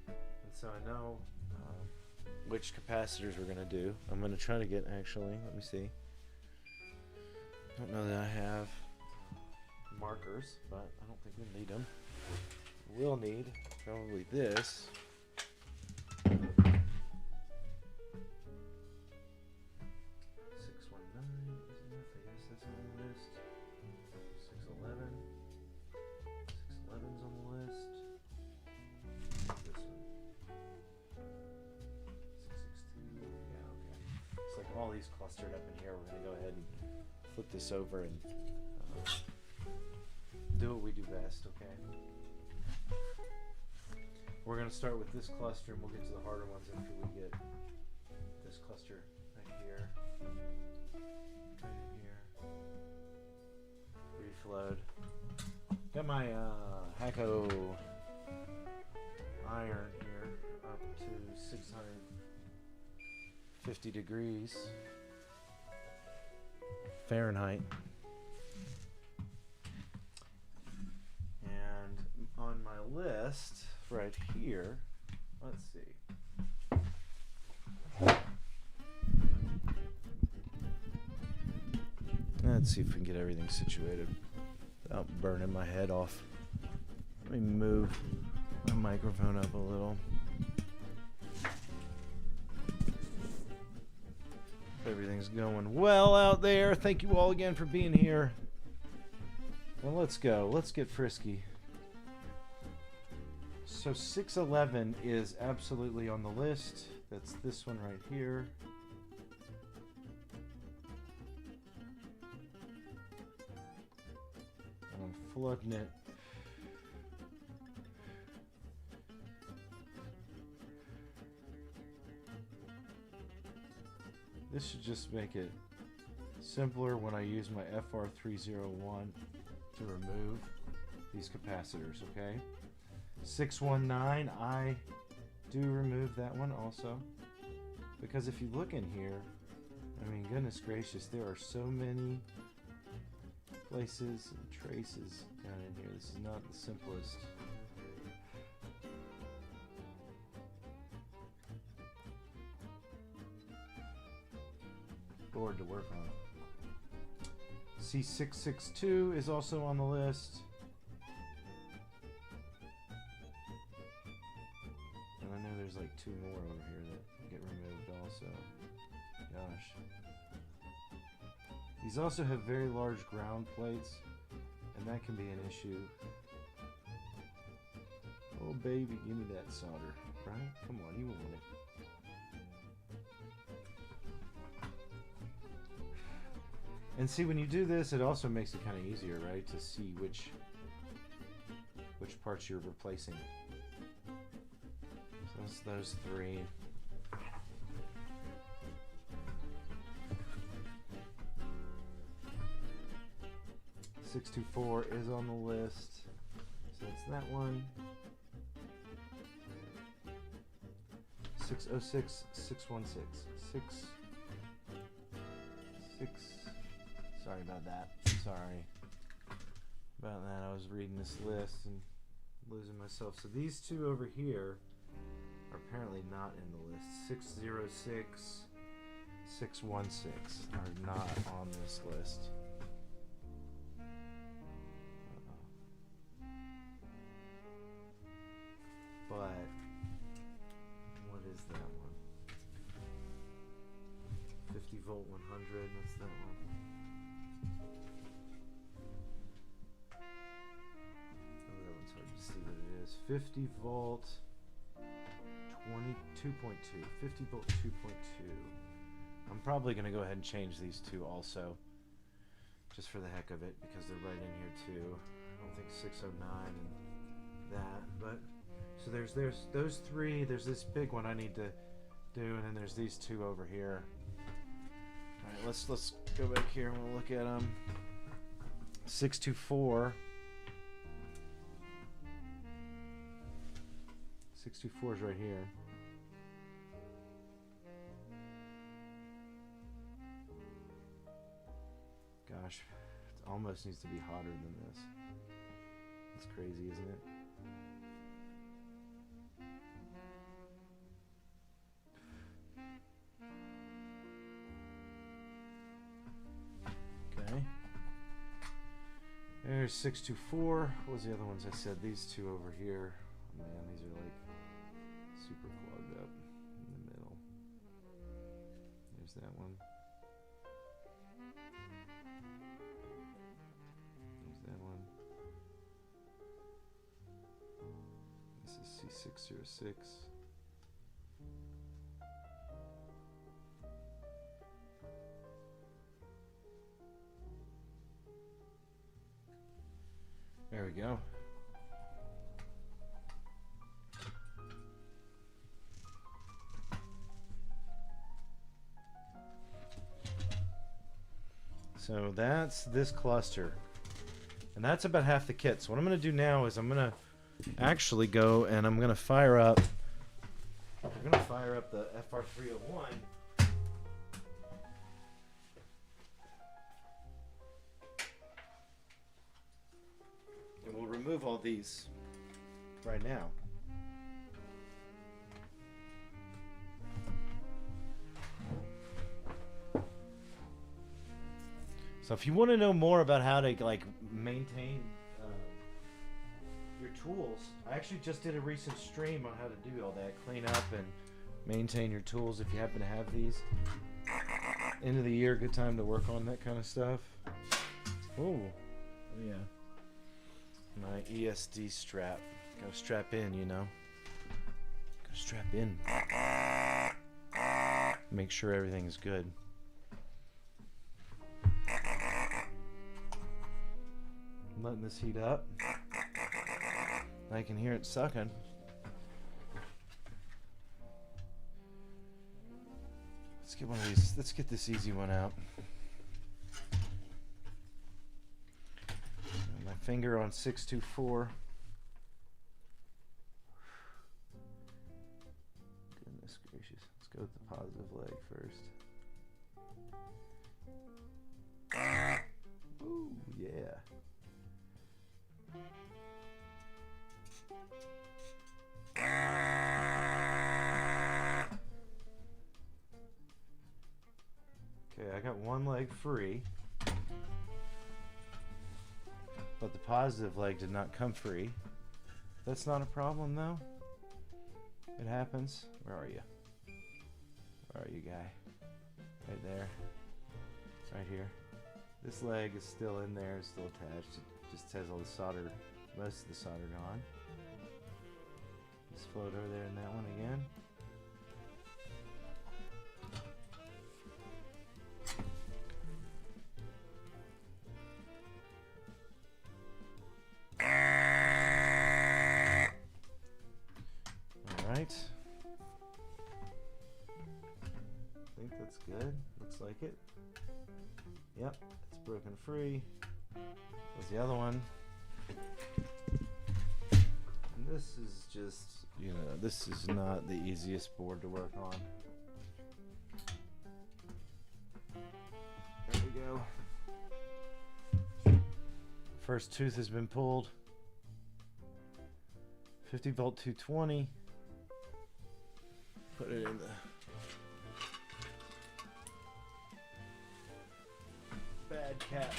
And so I know which capacitors we're gonna do. I'm gonna try to get actually. Let me see. Don't know that I have markers, but I don't think we'll need them. We'll need probably this. 619, isn't it? I guess that's on the list. 611. 611's on the list. This one. 662. Yeah, okay. It's like all these clustered up in here. We're gonna go ahead and flip this over and do what we do best, okay? We're going to start with this cluster and we'll get to the harder ones after we get this cluster right here. Right in here. Reflowed. Got my Hacko iron here up to 650 degrees Fahrenheit. And on my list right here, let's see. Let's see if we can get everything situated without burning my head off. Let me move my microphone up a little. Everything's going well out there. Thank you all again for being here. Well, let's go. Let's get frisky. So 611 is absolutely on the list. That's this one right here. And I'm flooding it. This should just make it simpler when I use my FR301 to remove these capacitors, okay? 619, I do remove that one also. Because if you look in here, I mean, goodness gracious, there are so many places and traces down in here. This is not the simplest. Board to work on. C662 is also on the list. And I know there's like 2 more over here that get removed also. Gosh. These also have very large ground plates, and that can be an issue. Oh baby, give me that solder, right? Come on, you want it. And see, when you do this, it also makes it kind of easier, right, to see which parts you're replacing. So that's those 3. 624 is on the list, so that's that one. 606, 616, 6. Sorry about that. Sorry about that. I was reading this list and losing myself. So these 2 over here are apparently not in the list. 606, 616 are not on this list. But what is that one? 50 volt 100, that's that one. Oh, that one's hard to see what it is. 50 volt 22.2. 50 volt 2.2. I'm probably going to go ahead and change these 2 also, just for the heck of it, because they're right in here too. I don't think 609 and that, but so there's those 3. There's this big one I need to do, and then there's these 2 over here. All right, let's go back here and we'll look at them. 624. 624 is right here. Gosh, it almost needs to be hotter than this. It's crazy, isn't it? Okay. There's 624. What was the other ones I said? These 2 over here. Oh, man, these are like super clogged up in the middle. There's that one. There's that one. This is C606. There we go. So that's this cluster. And that's about half the kit. So what I'm going to do now is I'm going to actually go and I'm going to fire up. I'm going to fire up the FR301. And we'll remove all these right now. So if you want to know more about how to like maintain your tools, I actually just did a recent stream on how to do all that, clean up and maintain your tools if you happen to have these. End of the year, good time to work on that kind of stuff. Oh yeah. My ESD strap. Gotta strap in, you know. Gotta strap in. Make sure everything is good. I'm letting this heat up. I can hear it sucking. Let's get one of these. Let's get this easy one out. Finger on 624. Goodness gracious. Let's go with the positive leg first. Ooh, yeah. Okay, I got one leg free. But the positive leg did not come free. That's not a problem though. It happens. Where are you? Where are you, guy? Right there. Right here. This leg is still in there, it's still attached. It just has all the solder, most of the solder gone. Just float over there in that one again. Alright. I think that's good. Looks like it. Yep, it's broken free. There's the other one. And this is just, you know, this is not the easiest board to work on. There we go. First tooth has been pulled. 50 volt 220. Put it in the bad caps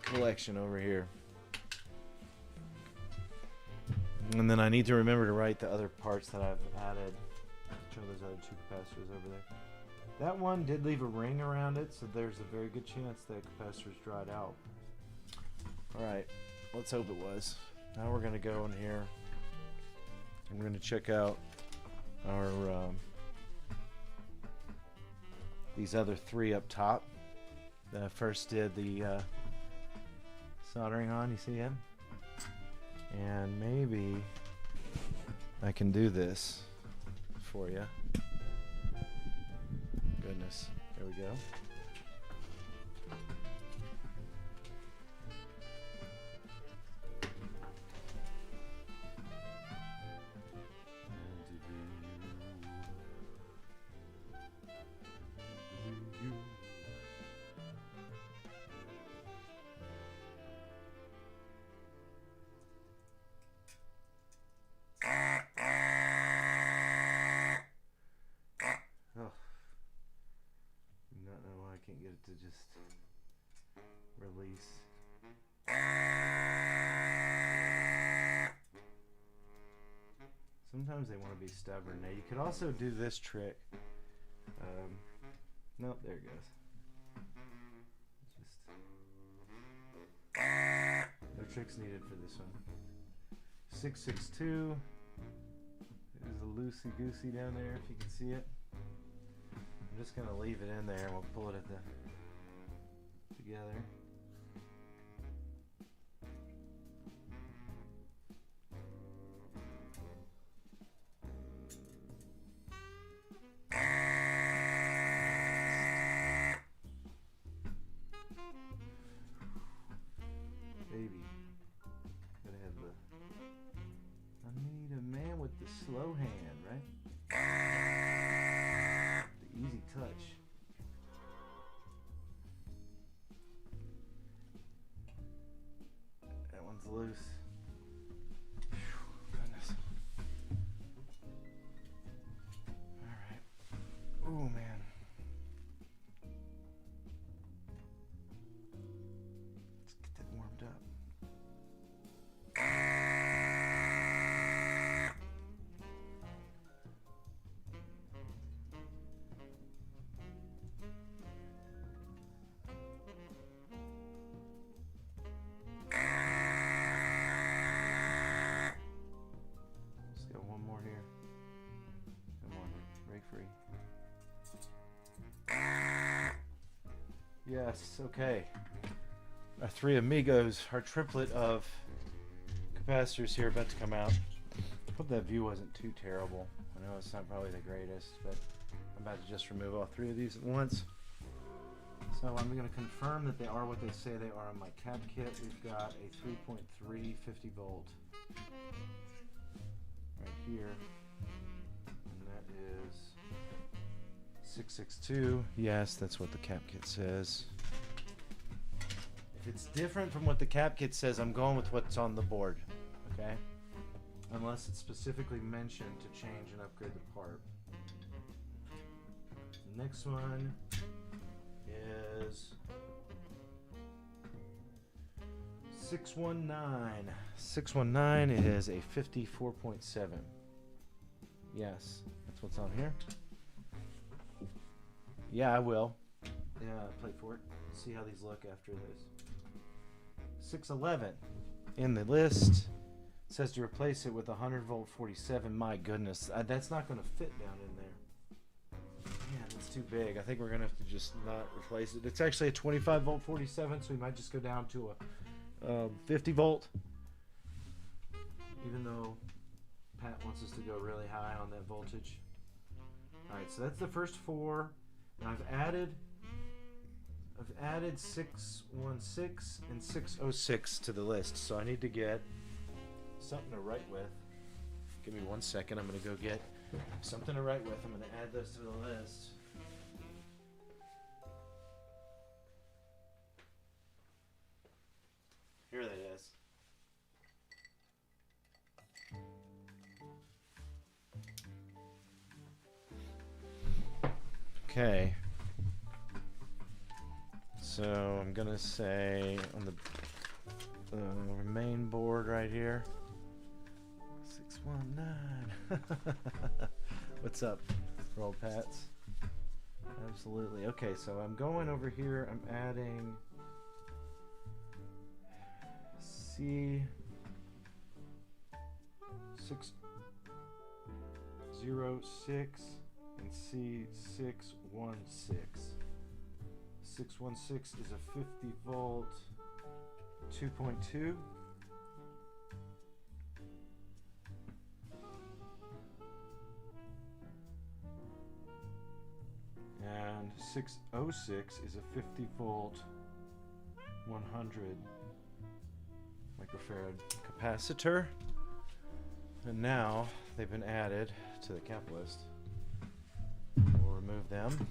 collection over here. And then I need to remember to write the other parts that I've added. Show those other two capacitors over there. That one did leave a ring around it, so there's a very good chance that capacitor's dried out. Alright, let's hope it was. Now we're going to go in here. I'm going to check out our these other three up top that I first did the soldering on. You see him? And maybe I can do this for you. Goodness. There we go. Can't get it to just release. Sometimes they want to be stubborn. Now you could also do this trick. Nope, there it goes. No tricks needed for this one. 662. There's a loosey-goosey down there if you can see it. I'm just going to leave it in there and we'll pull it at the together. Baby. Gotta have the I need a man with the slow hand, right? Easy touch. That one's loose. Whew, goodness. Alright. Oh man. Let's get that warmed up. Yes, okay. Our three amigos, our triplet of capacitors here about to come out. I hope that view wasn't too terrible. I know it's not probably the greatest, but I'm about to just remove all three of these at once. So I'm going to confirm that they are what they say they are on my cap kit. We've got a 3.3 50 volt right here, and that is 662. Yes, that's what the cap kit says. If it's different from what the cap kit says, I'm going with what's on the board, okay? Unless it's specifically mentioned to change and upgrade the part. The next one is 619. 619 is a 54.7. Yes, that's what's on here. Yeah, I will. Yeah, play for it. See how these look after this. 611 in the list. It says to replace it with a 100 volt 47. My goodness, that's not going to fit down in there. Man, it's too big. I think we're going to have to just not replace it. It's actually a 25 volt 47, so we might just go down to a 50 volt. Even though Pat wants us to go really high on that voltage. Alright, so that's the first four. And I've added 616 and 606 to the list, so I need to get something to write with. Give me 1 second. I'm going to go get something to write with. I'm going to add those to the list. Here that is. Okay. So I'm going to say on the main board right here. 619. What's up, Roll Pats? Absolutely. Okay, so I'm going over here. I'm adding C606 and C616. 616 is a 50 volt 2.2. And 606 is a 50 volt 100 microfarad capacitor. And now they've been added to the cap list. We'll remove them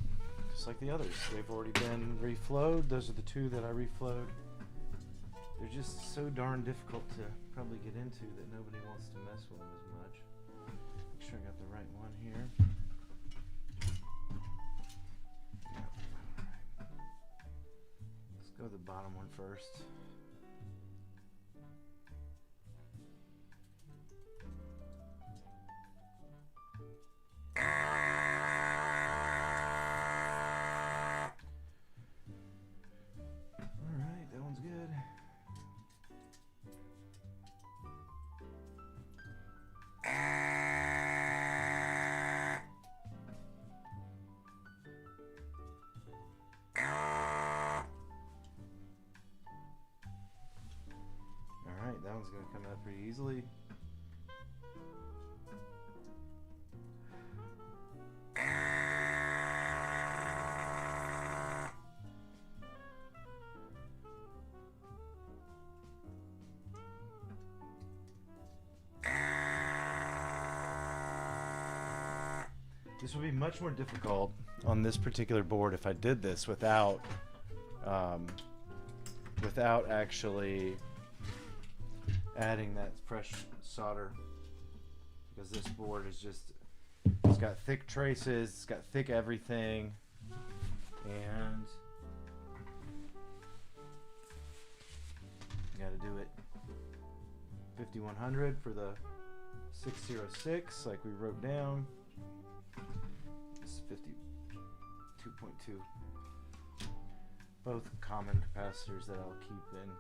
just like the others. They've already been reflowed. Those are the two that I reflowed. They're just so darn difficult to probably get into that nobody wants to mess with them as much. Make sure I got the right one here. Let's go with the bottom one first. Alright, that one's good. Alright, that one's going to come out pretty easily. This would be much more difficult on this particular board if I did this without actually adding that fresh solder, because this board is just, it's got thick traces, it's got thick everything, and you got to do it 5100 for the 606 like we wrote down. 52.2. Both common capacitors that I'll keep in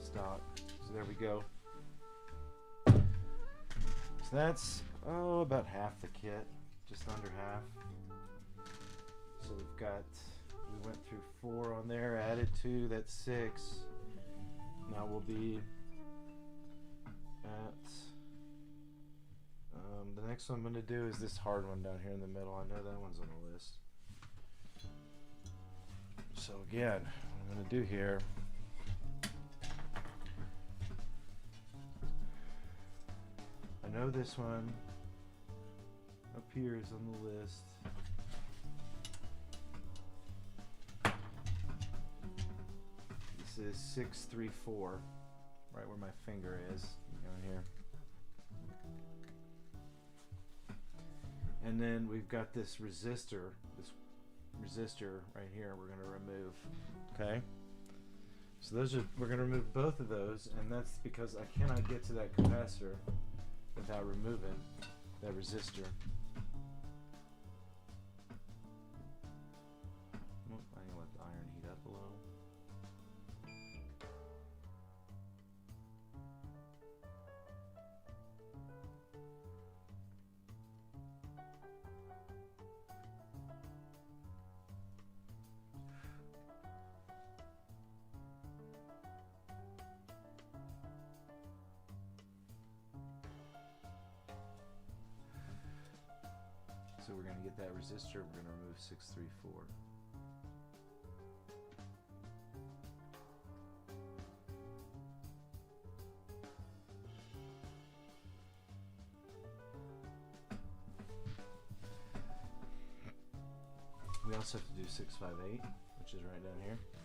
stock. So there we go. So that's about half the kit, just under half. So we went through 4 on there, added 2, that's 6. Now we'll be at the next one I'm going to do is this hard one down here in the middle. I know that one's on the list. So again, what I'm going to do here, I know this one up here is on the list. This is 634, right where my finger is, down here. And then we've got this resistor right here we're going to remove. Okay? So those are, we're going to remove both of those, and that's because I cannot get to that capacitor without removing that resistor. Well, I'm going to let the iron heat up a little. So we're going to get that resistor, we're going to remove 634. We also have to do 658, which is right down here. So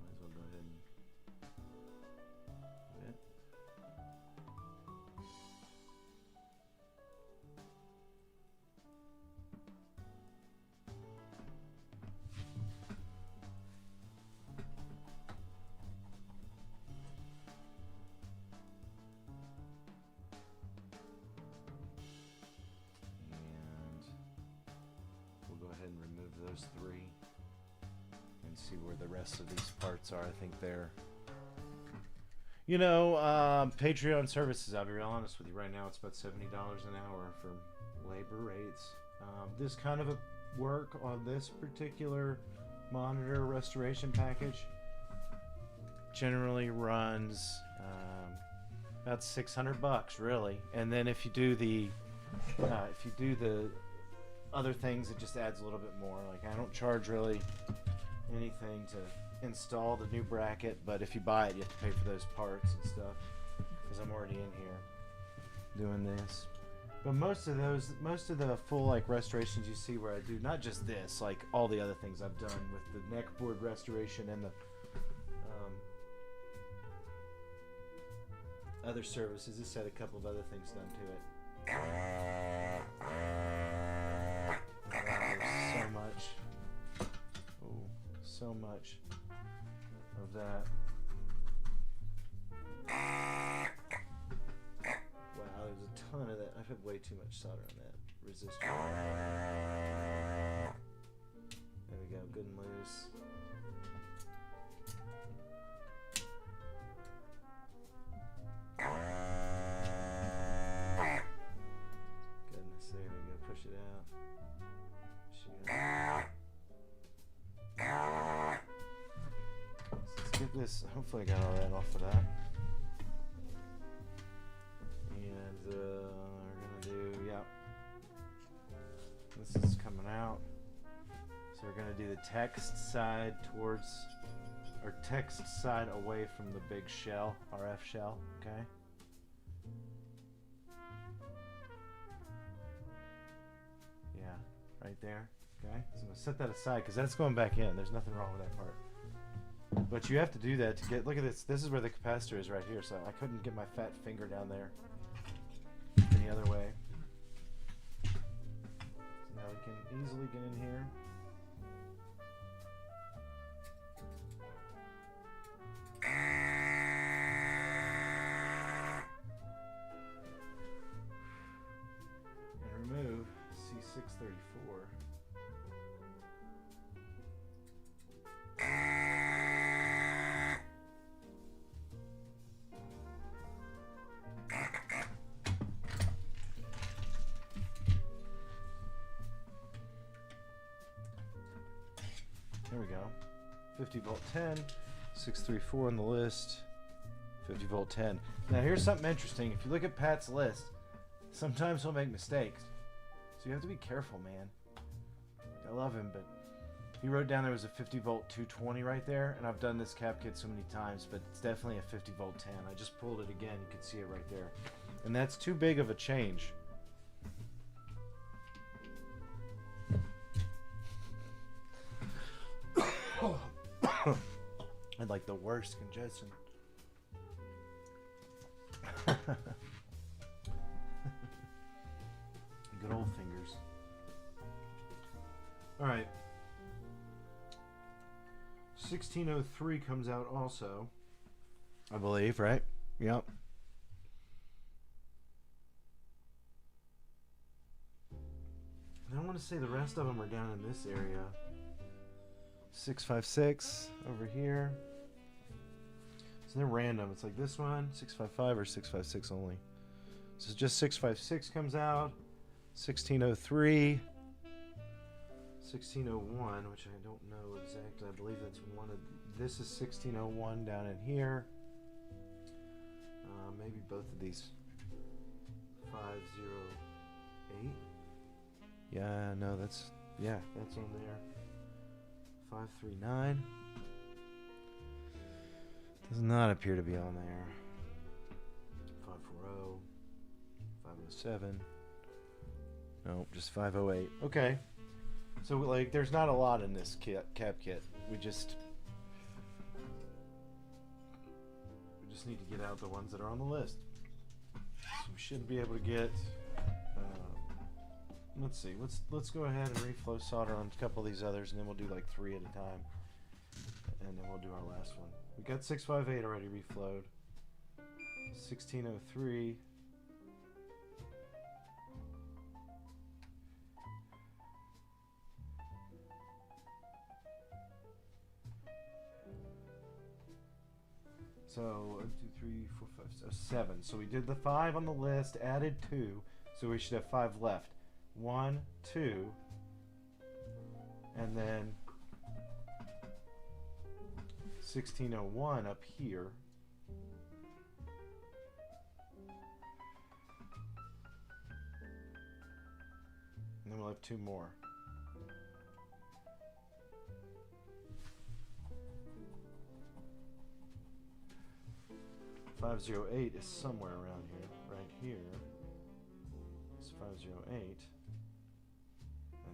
might as well go ahead and do it. And remove those three and see where the rest of these parts are. I think they're, you know, Patreon services, I'll be real honest with you right now, it's about $70 an hour for labor rates. This kind of a work on this particular monitor restoration package generally runs about $600 really, and then if you do the other things, it just adds a little bit more. Like, I don't charge really anything to install the new bracket, but if you buy it, you have to pay for those parts and stuff, because I'm already in here doing this. But most of the full like restorations you see where I do not just this, like all the other things I've done with the neck board restoration and the other services, this had a couple of other things done to it. So much of that. Wow, there's a ton of that. I've had way too much solder on that resistor. There we go, good and loose. Goodness, there we go, push it out. Let's get this, hopefully I got all that off of that. And we're gonna do, yeah. This is coming out. So we're gonna do the text side towards, or text side away from the big shell, RF shell, okay? Yeah, right there. Okay, so I'm gonna set that aside because that's going back in. There's nothing wrong with that part. But you have to do that to get, look at this. This is where the capacitor is right here. So I couldn't get my fat finger down there any other way. So now we can easily get in here. And remove C634. There we go. 50 volt 10, 634 on the list, 50 volt 10. Now here's something interesting. If you look at Pat's list, sometimes he'll make mistakes. So you have to be careful, man. I love him, but he wrote down there was a 50 volt 220 right there, and I've done this cap kit so many times, but it's definitely a 50 volt 10. I just pulled it again, you can see it right there. And that's too big of a change. I had like the worst congestion. Good old fingers. All right. 1603 comes out also, I believe, right? Yep. I want to say the rest of them are down in this area. 656 over here. So they're random. It's like this one, 655 or 656 only. So just 656 comes out. 1603. 1601, which I don't know exactly. I believe that's one of. This is 1601 down in here. Maybe both of these. 508. Yeah, no, that's that's on there. 539 does not appear to be on there. 540, 507. Nope, just 508. Okay. So, like, there's not a lot in this cap kit. We just need to get out the ones that are on the list. So we should be able to get. Let's see. Let's go ahead and reflow solder on a couple of these others, and then we'll do like 3 at a time, and then we'll do our last one. We got 658 already reflowed. 1603. So 1, 2, 3, 4, 5, 6, 7. So we did the 5 on the list, added 2, so we should have 5 left. 1, 2, and then 1601 up here. And then we'll have 2 more. .508 is somewhere around here, right here. It's 508, and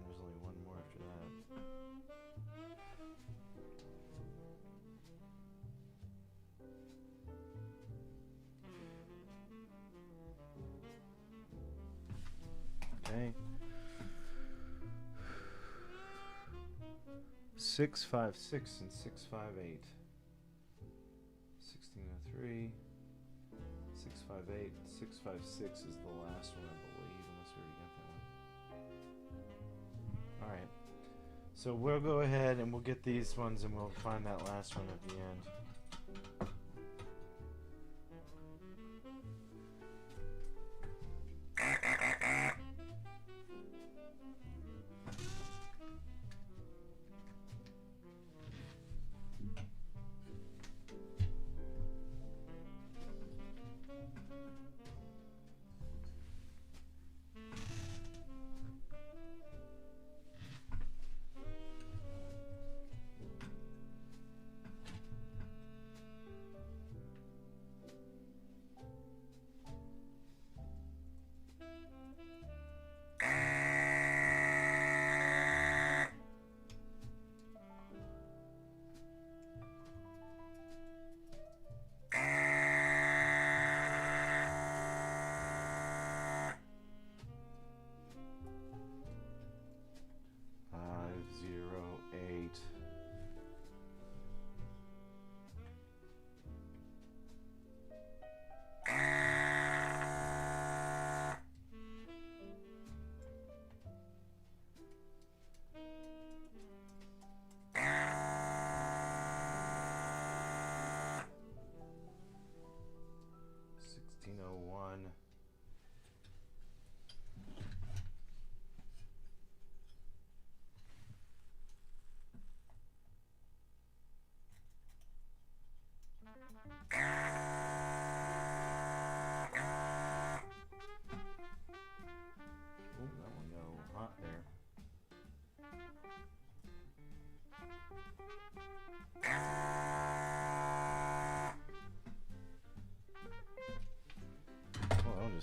there's only one more after that. Okay. 656 and 658. 1603. 658, 656 is the last one, I believe, unless we already got that one. Alright. So we'll go ahead and we'll get these ones and we'll find that last one at the end.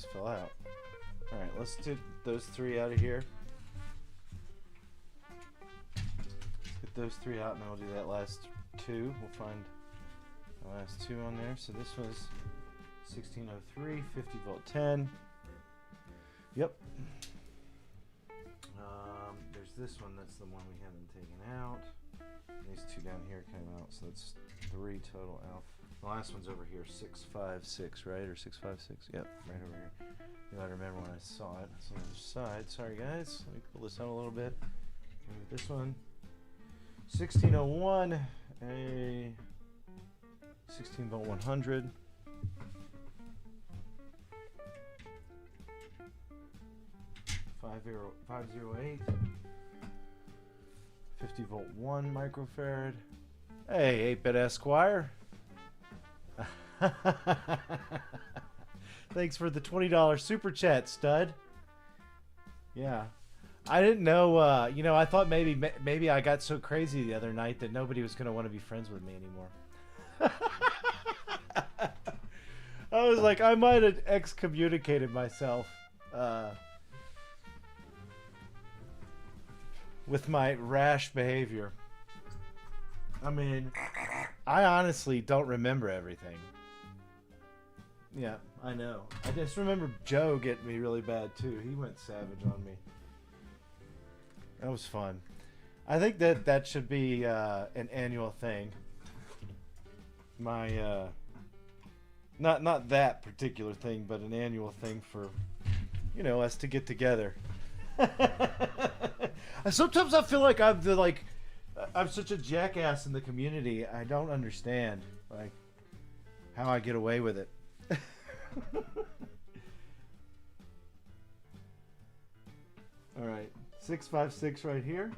just fell out. All right, let's do those three out of here. Get those three out, and then we'll do that last two. We'll find the last two on there. So this was 1603, 50 volt 10. Yep. There's this one. That's the one we haven't taken out. These two down here came out, so that's 3 total alpha. The last one's over here, 656, right? Or 656? Yep, right over here. You know, I remember when I saw it. That's on the other side. Sorry, guys. Let me pull this out a little bit. Move this one. 1601, a 16 volt 100. 508. 50 volt 1 microfarad. Hey, 8-bit Esquire. Thanks for the $20 super chat, stud. Yeah. I didn't know, you know, I thought maybe I got so crazy the other night that nobody was going to want to be friends with me anymore. I was like, I might have excommunicated myself with my rash behavior. I mean, I honestly don't remember everything. Yeah, I know. I just remember Joe getting me really bad too. He went savage on me. That was fun. I think that should be an annual thing. My not that particular thing, but an annual thing for, you know, us to get together. Sometimes I feel like I'm such a jackass in the community. I don't understand like how I get away with it. All right, 656 right here,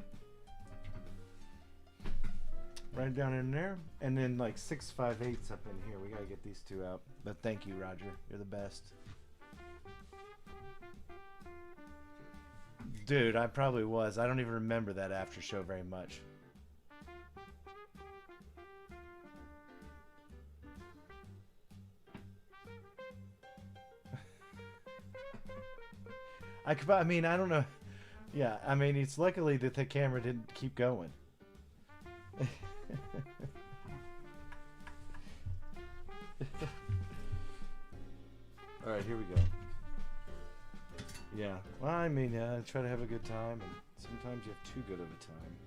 right down in there, and then like 658's up in here. We gotta get these two out. But thank you, Roger. You're the best. Dude, I probably was. I don't even remember that after show very much. I mean, I don't know. Yeah, I mean, it's luckily that the camera didn't keep going. All right, here we go. Yeah, well, I mean, I try to have a good time, and sometimes you have too good of a time.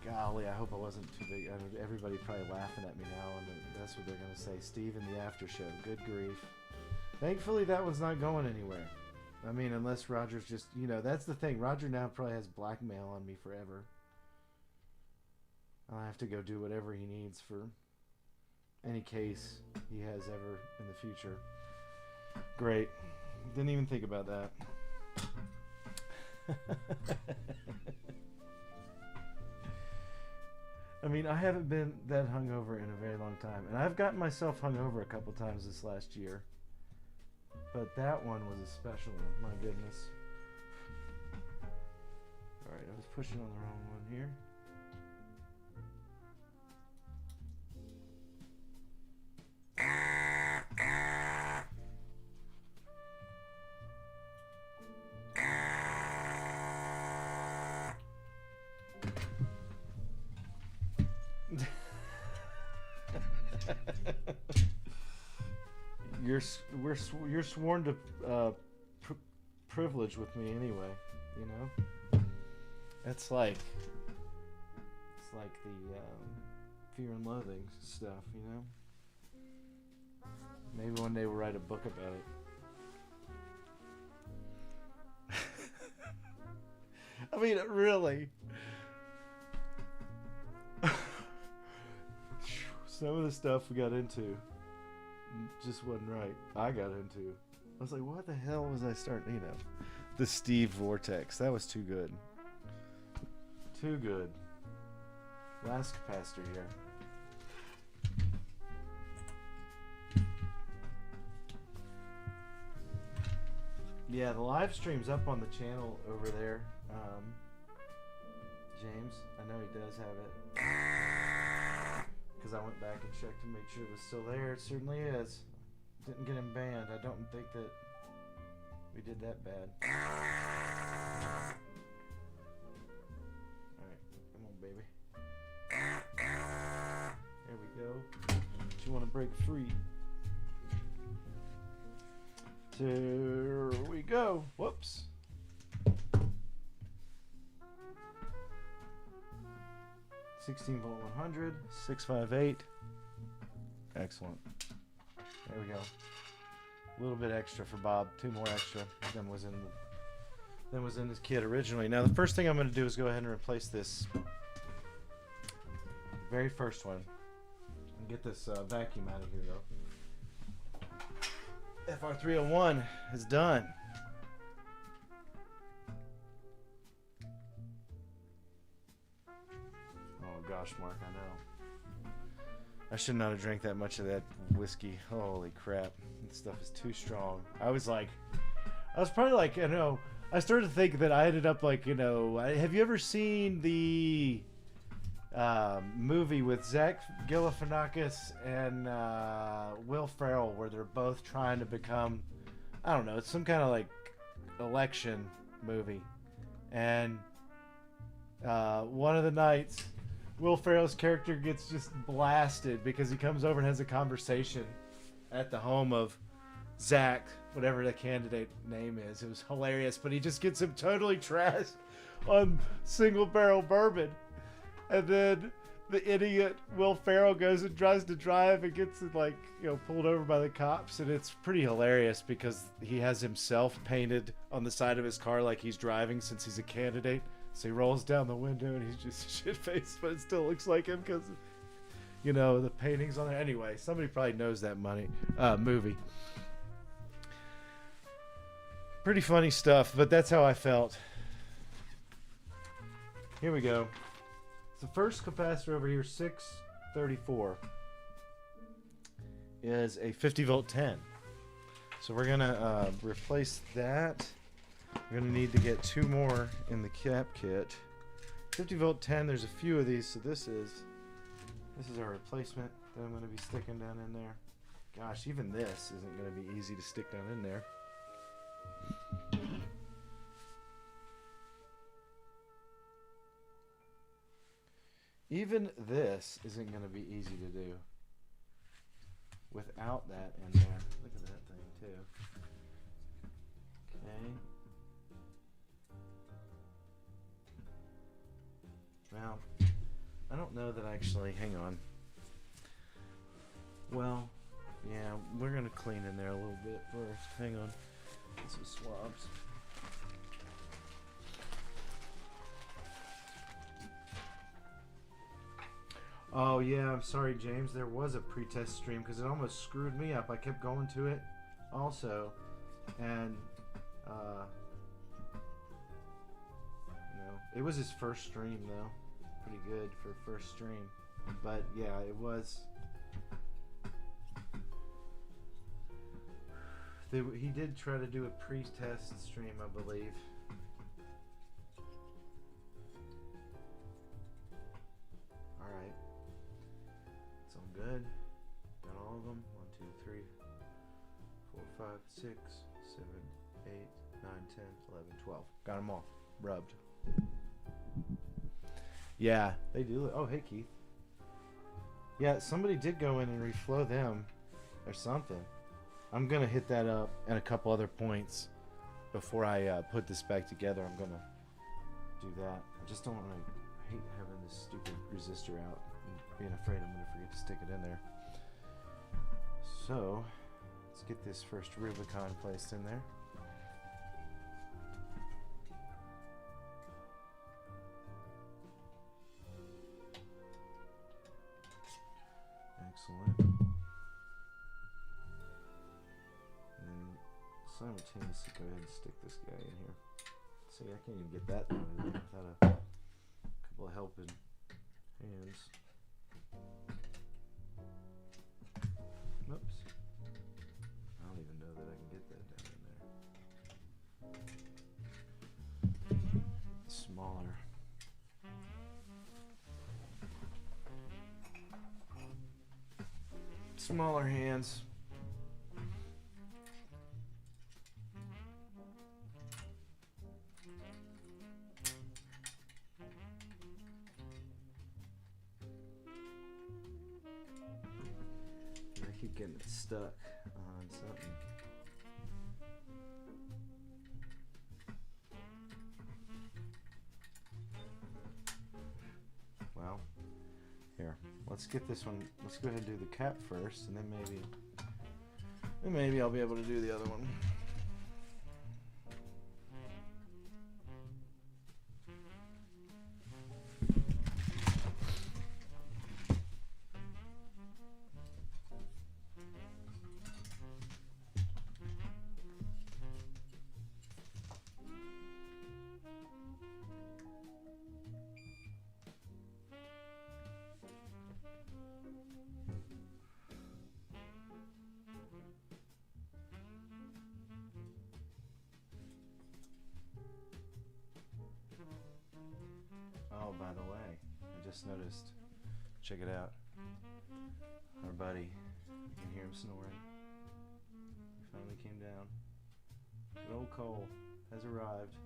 Golly, I hope I wasn't too big. I mean, everybody probably laughing at me now, and that's what they're going to say. Steve in the after show. Good grief. Thankfully, that one's not going anywhere. I mean, unless Roger's just, you know, that's the thing. Roger now probably has blackmail on me forever. I'll have to go do whatever he needs for any case he has ever in the future. Great. Didn't even think about that. I mean, I haven't been that hungover in a very long time. And I've gotten myself hungover a couple times this last year. But that one was a special one. My goodness. Alright, I was pushing on the wrong one here. You're sworn to privilege with me anyway, you know. It's like the Fear and Loathing stuff, you know. Maybe one day we'll write a book about it. I mean, really. Some of the stuff we got into just wasn't right. I got into. I was like, what the hell was I starting? You know, the Steve Vortex. That was too good. Too good. Last capacitor here. Yeah, the live stream's up on the channel over there. James, I know he does have it. Because I went back and checked to make sure it was still there. It certainly is. didn't get him banned. I don't think that we did that bad. Alright, come on, baby. There we go. But you want to break free. There we go. Whoops. $16 volt 100, 658. Excellent. There we go. A little bit extra for Bob. 2 more extra than was in this kit originally. Now the first thing I'm going to do is go ahead and replace this very first one and get this vacuum out of here though. FR301 is done. Oh gosh, Mark, I know. I should not have drank that much of that whiskey. Holy crap. This stuff is too strong. I was probably like, you know, I started to think that I ended up like, you know, have you ever seen the movie with Zach Galifianakis and Will Ferrell where they're both trying to become, I don't know, it's some kind of like election movie. And one of the nights, Will Ferrell's character gets just blasted because he comes over and has a conversation at the home of Zach, whatever the candidate name is. It was hilarious, but he just gets him totally trashed on single barrel bourbon. And then the idiot Will Ferrell goes and tries to drive and gets like, you know, pulled over by the cops. And it's pretty hilarious because he has himself painted on the side of his car like he's driving since he's a candidate. So he rolls down the window and he's just shit-faced, but it still looks like him because, you know, the paintings on there. Anyway, somebody probably knows that movie. Pretty funny stuff, but that's how I felt. Here we go. The first capacitor over here, 634, is a 50 volt 10. So we're gonna replace that. We're gonna need to get 2 more in the cap kit. 50 volt 10. There's a few of these, so this is our replacement that I'm gonna be sticking down in there. Gosh, even this isn't gonna be easy to stick down in there. Even this isn't going to be easy to do without that in there. Look at that thing too. Okay. Well, I don't know that actually, hang on. Well, yeah, we're going to clean in there a little bit first. Hang on. Get some swabs. Oh yeah, I'm sorry, James. There was a pretest stream because it almost screwed me up. I kept going to it also, and you know, it was his first stream though. Pretty good for first stream, but yeah, it was. He did try to do a pre-test stream, I believe. Alright. It's all good. Got all of them. 1, 2, 3, 4, 5, 6, 7, 8, 9, 10, 11, 12. Got them all. Rubbed. Yeah, they do. Oh, hey, Keith. Yeah, somebody did go in and reflow them or something. I'm going to hit that up and a couple other points before I put this back together. I'm going to do that. I just don't want to hate having this stupid resistor out and being afraid I'm going to forget to stick it in there. So, let's get this first Rubicon placed in there. Excellent. Simultaneously go ahead and stick this guy in here. See, I can't even get that down in there without a couple of helping hands. Oops. I don't even know that I can get that down in there. Smaller. Smaller hands. keep getting it stuck on something. Well, here, let's get this one. Let's go ahead and do the cap first, and then maybe I'll be able to do the other one. Oh, by the way, I just noticed. Check it out. Our buddy, you can hear him snoring. He finally came down. Good old Cole has arrived.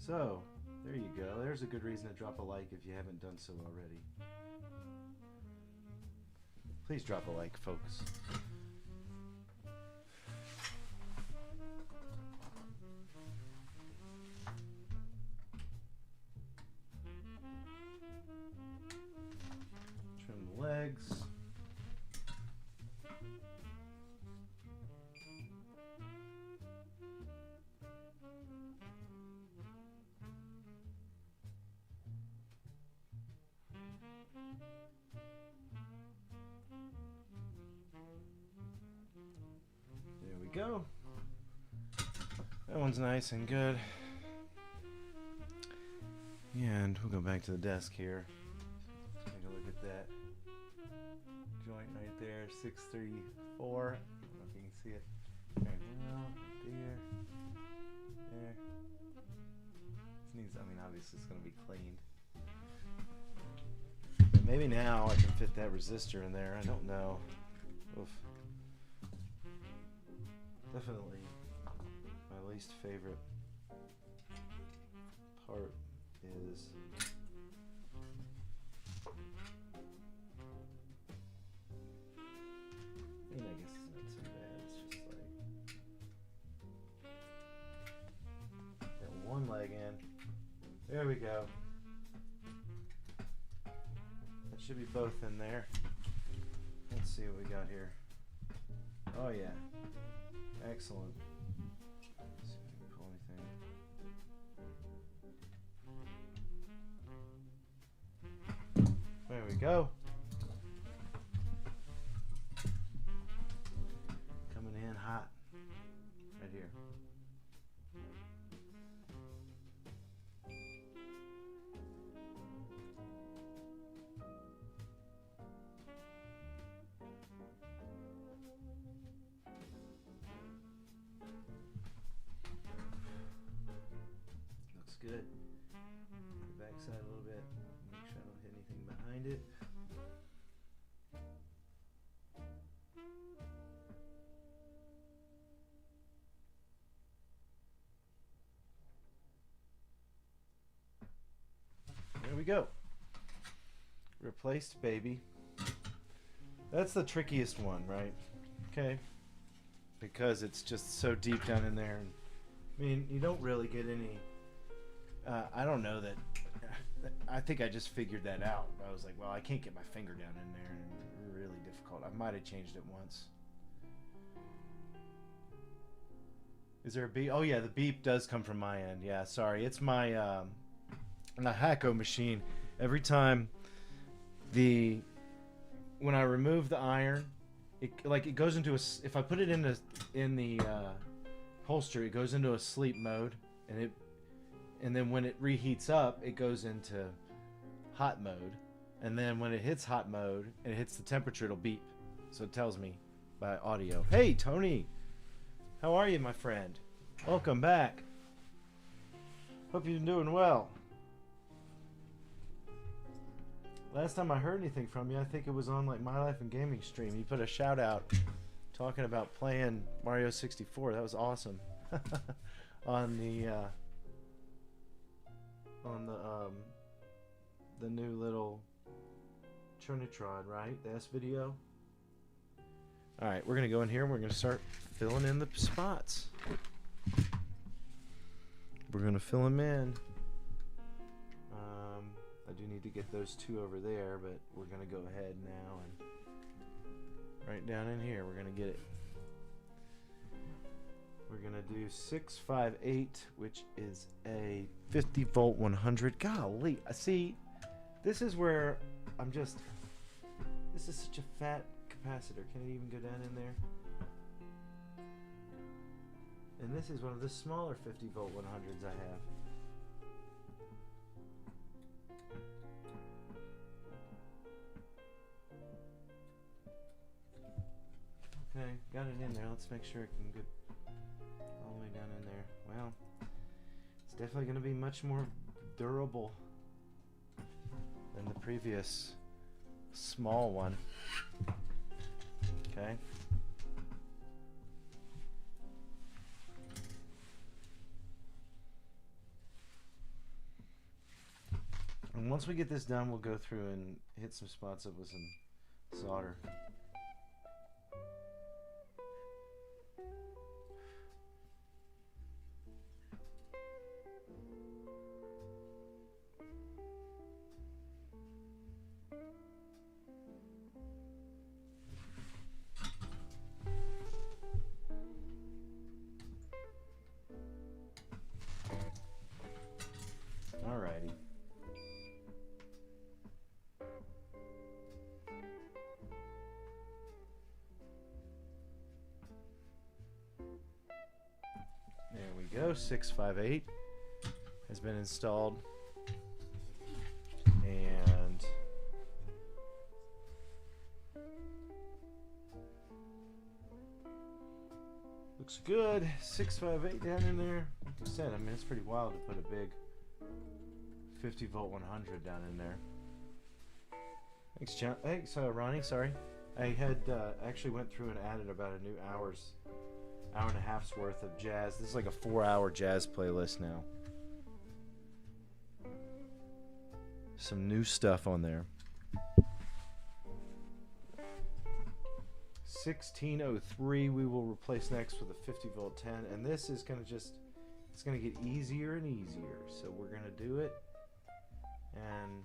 So, there you go. There's a good reason to drop a like if you haven't done so already. Please drop a like, folks. Trim the legs. There we go. That one's nice and good. And we'll go back to the desk here. Take a look at that joint right there, 634. I don't know if you can see it. Right now, there, there. This needs, I mean, obviously it's going to be cleaned. But maybe now I can fit that resistor in there. I don't know. Oof. Definitely my least favorite part is I mean, I guess it's not so bad. It's just like that one leg in. There we go. That should be both in there. Let's see what we got here. Oh yeah. Excellent. Let's see if we can pull anything. There we go. Coming in hot. Right here. Looks good. The back side a little bit. Make sure I don't hit anything behind it. There we go. Replaced, baby. That's the trickiest one, right? Okay. Because it's just so deep down in there. And, I mean, you don't really get any... I don't know that... I think I just figured that out. I was like, well, I can't get my finger down in there. And really difficult. I might have changed it once. Is there a beep? Oh, yeah, the beep does come from my end. Yeah, sorry. It's my the Hacko machine. Every time when I remove the iron, it goes into a... If I put it in the holster, it goes into a sleep mode, and then when it reheats up, it goes into hot mode. And then when it hits hot mode and it hits the temperature, it'll beep. So it tells me by audio. Hey, Tony. How are you, my friend? Welcome back. Hope you've been doing well. Last time I heard anything from you, I think it was on like My Life in Gaming stream. You put a shout out talking about playing Mario 64. That was awesome. on the new little Trinitron, right? The S video. All right, we're gonna go in here and we're gonna start filling in the spots. We're gonna fill them in. I do need to get those two over there, but we're gonna go ahead now and right down in here we're gonna get it. We're gonna do 658, which is a 50 volt 100. Golly, see, this is where this is such a fat capacitor. Can it even go down in there? And this is one of the smaller 50 volt 100s I have. Okay, got it in there. Let's make sure it can get all the way down in there. Well, it's definitely going to be much more durable than the previous small one. Okay. And once we get this done, we'll go through and hit some spots up with some solder. Alrighty. There we go. 658 has been installed. And looks good. 658 down in there. Like I said, I mean, it's pretty wild to put a big 50 volt 100 down in there. Thanks, John. Thanks, Ronnie. Sorry, I had actually went through and added about a new hour and a half's worth of jazz. This is like a 4-hour jazz playlist now. Some new stuff on there. 1603 we will replace next with a 50 volt 10, and this is gonna it's gonna get easier and easier. So we're gonna do it. And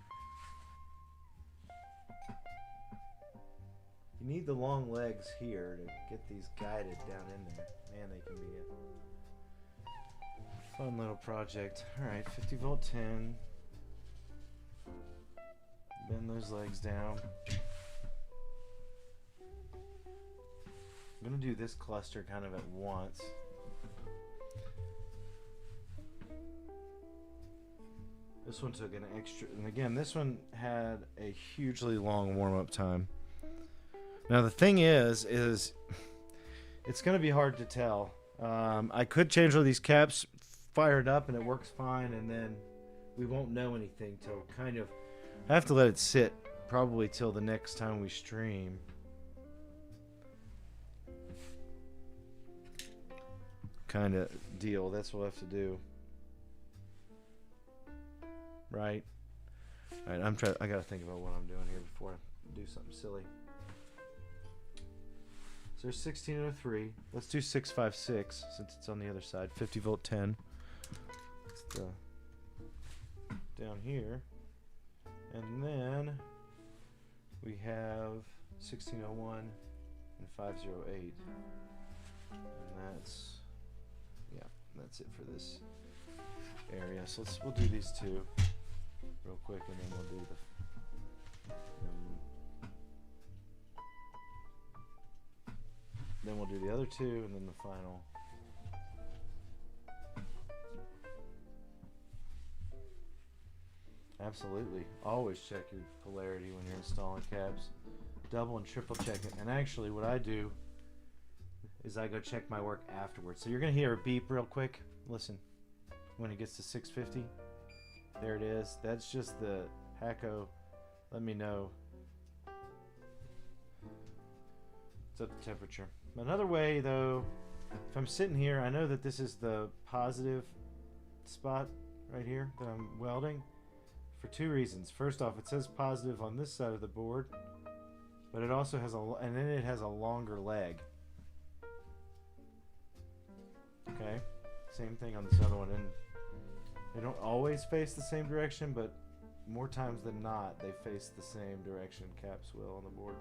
you need the long legs here to get these guided down in there. Man, they can be a fun little project. Alright, 50 volt 10. Bend those legs down. I'm going to do this cluster kind of at once. This one took an extra, and again, this one had a hugely long warm-up time. Now the thing is it's going to be hard to tell. I could change all these caps, fire it up, and it works fine, and then we won't know anything till kind of, I have to let it sit probably till the next time we stream. Kind of deal. That's what we'll have to do. Right. All right. I gotta think about what I'm doing here before I do something silly. So there's 1603. Let's do 656 since it's on the other side. 50 volt 10. It's down here, and then we have 1601 and 508, and that's it for this area. So we'll do these two real quick, and then we'll do then we'll do the other two, and then the final. Absolutely, always check your polarity when you're installing cabs. Double and triple check it. And actually, what I do is I go check my work afterwards. So you're gonna hear a beep real quick. Listen, when it gets to 650, there it is. That's just the Hacko. Let me know. It's at the temperature. Another way, though, if I'm sitting here, I know that this is the positive spot right here that I'm welding. for two reasons. First off, it says positive on this side of the board, but it also has and then it has a longer leg. Okay, same thing on this other one, and they don't always face the same direction, but more times than not, they face the same direction. Caps will on the board.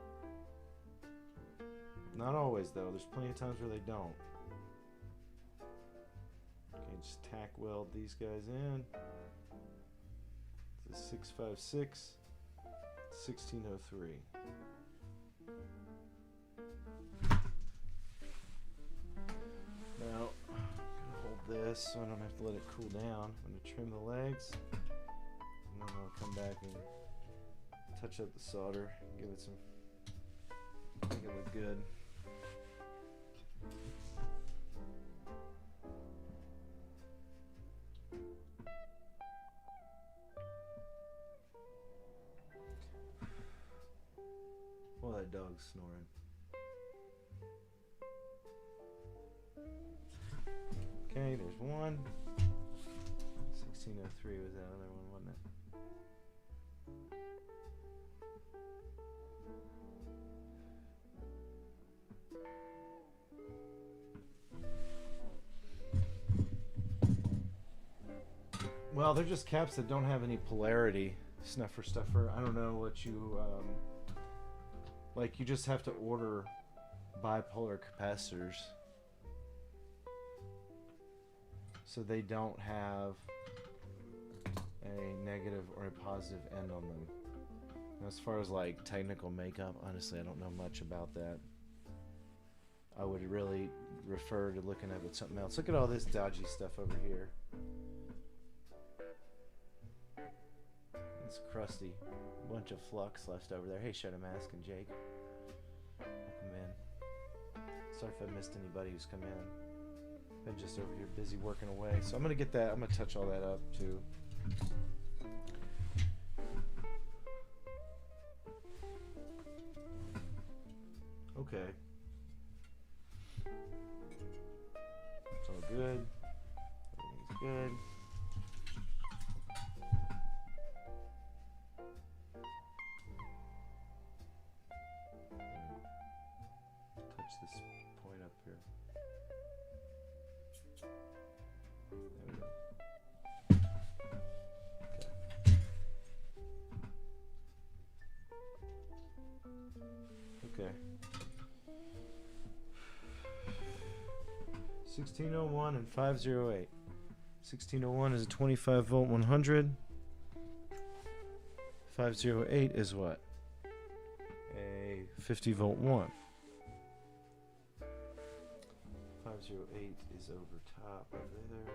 Not always though. There's plenty of times where they don't. Okay, just tack weld these guys in. It's a 656, 1603. Now, I'm gonna hold this so I don't have to let it cool down. I'm gonna trim the legs, and then I'll come back and touch up the solder, give it some, make it look good. Well, that dog's snoring. Okay, there's one. 1603 was that other one, wasn't it? Well, they're just caps that don't have any polarity. Snuffer stuffer. I don't know what you like. You just have to order bipolar capacitors, so they don't have a negative or a positive end on them. As far as like technical makeup, honestly, I don't know much about that. I would really refer to looking at it with something else. Look at all this dodgy stuff over here. It's crusty. A bunch of flux left over there. Hey, Shadow Mask and Jake. Welcome in. Sorry if I missed anybody who's come in. Been just over here busy working away. So I'm going to get that. I'm going to touch all that up too. Okay. It's all good. Everything's good. Touch this point up here. There we go. Okay. 1601 and 508. 1601 is a 25 volt 100. 508 is what? A 50 volt 1. 508 is over top over there.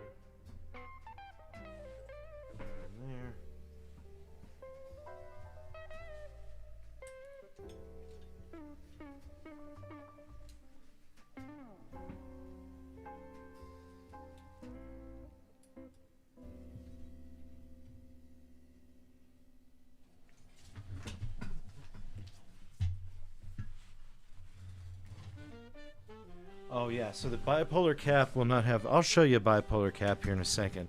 And there. Oh yeah, so the bipolar cap will not have, I'll show you a bipolar cap here in a second.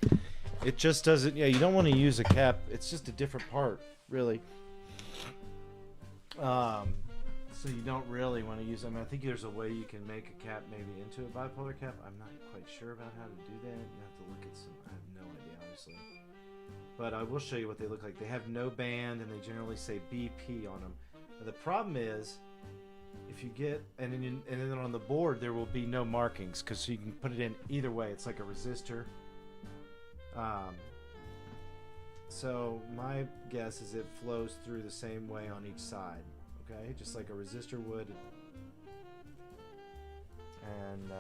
It just doesn't, yeah, you don't want to use a cap, it's just a different part, really. So you don't really want to use them. I think there's a way you can make a cap maybe into a bipolar cap. I'm not quite sure about how to do that. You have to look at some, I have no idea, honestly. But I will show you what they look like. They have no band and they generally say BP on them. Now, the problem is, if you get, and then on the board there will be no markings, because so you can put it in either way. It's like a resistor. So my guess is it flows through the same way on each side. Okay, just like a resistor would. And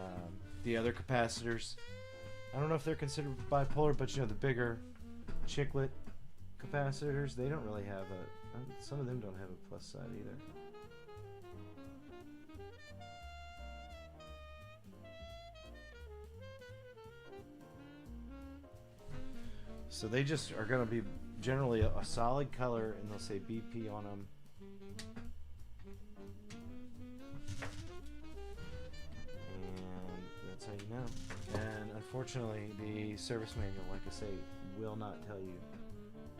the other capacitors, I don't know if they're considered bipolar, but you know, the bigger chiclet capacitors, they don't really have a, some of them don't have a plus side either. So they just are going to be generally a solid color, and they'll say BP on them. And that's how you know. And unfortunately, the service manual, like I say, will not tell you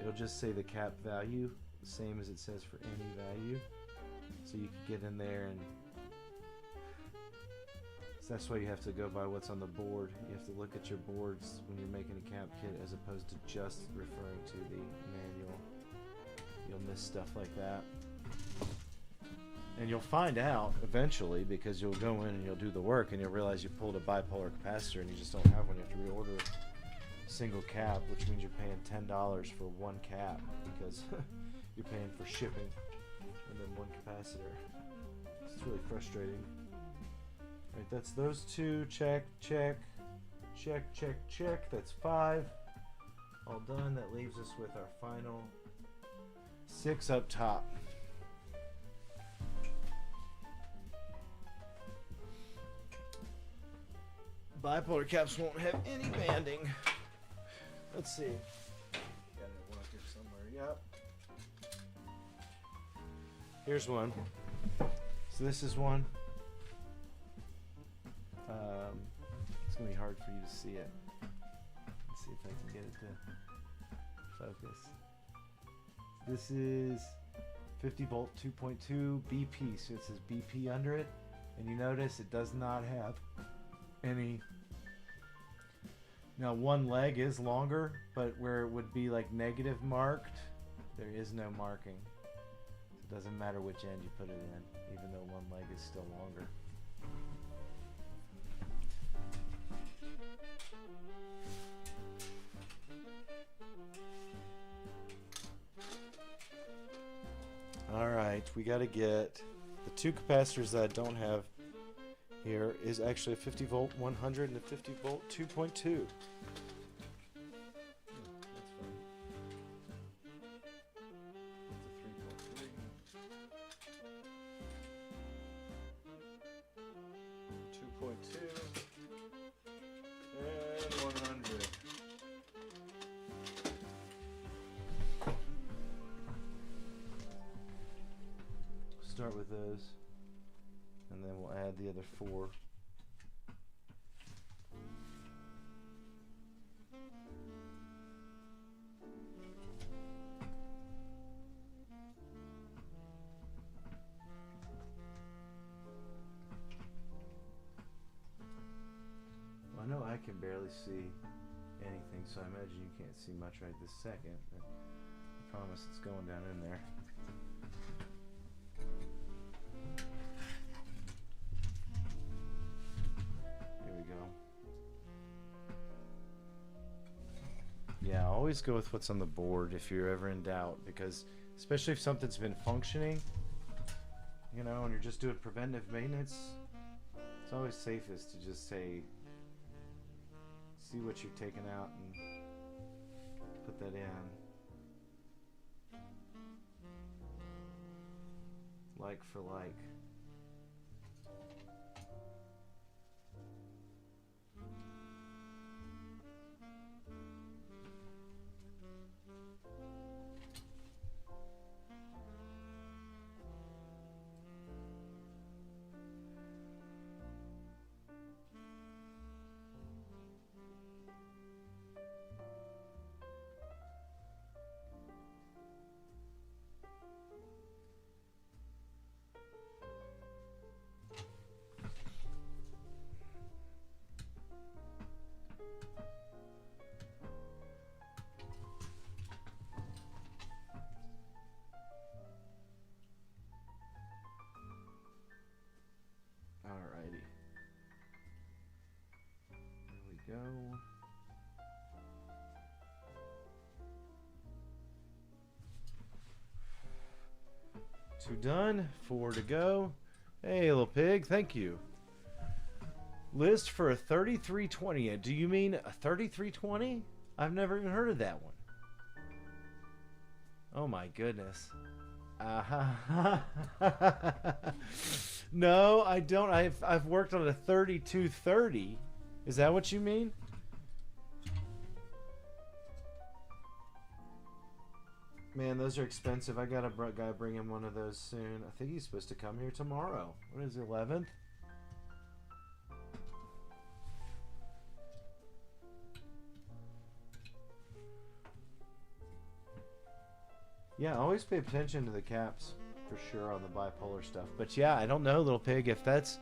it'll just say the cap value, the same as it says for any value. So you can get in there and so that's why you have to go by what's on the board. You have to look at your boards when you're making a cap kit as opposed to just referring to the manual. You'll miss stuff like that. And you'll find out eventually because you'll go in and you'll do the work and you'll realize you pulled a bipolar capacitor and you just don't have one. You have to reorder a single cap, which means you're paying $10 for one cap because you're paying for shipping and then one capacitor. It's really frustrating. Right, that's those two. Check, check, check, check, check. That's 5. All done. That leaves us with our final 6 up top. Bipolar caps won't have any banding. Let's see. Got one up here somewhere. Yep. Here's one. So this is one. It's gonna be hard for you to see it. Let's see if I can get it to focus. This is 50 volt 2.2 BP, so it says BP under it, and you notice it does not have any. Now one leg is longer, but where it would be like negative marked, there is no marking. So it doesn't matter which end you put it in, even though one leg is still longer. Alright, we got to get the 2 capacitors that I don't have here is actually a 50 volt 100 and a 50 volt 2.2. That's fine. 2.2 and 100. Start with those, and then we'll add the other 4. Well, I know I can barely see anything, so I imagine you can't see much right this second. But I promise it's going down in there. Yeah, always go with what's on the board if you're ever in doubt, because especially if something's been functioning, you know, and you're just doing preventive maintenance, it's always safest to just say, see what you've taken out and put that in. Like for like. Alrighty. There we go. Two done, 4 to go. Hey, little pig, thank you. List for a 3320. Do you mean a 3320? I've never even heard of that one. Oh my goodness. No, I don't. I've worked on a 3230. Is that what you mean? Man, those are expensive. I got a guy bringing one of those soon. I think he's supposed to come here tomorrow. What is it, 11th? Yeah, always pay attention to the caps for sure on the bipolar stuff. But yeah, I don't know, little pig, if that's...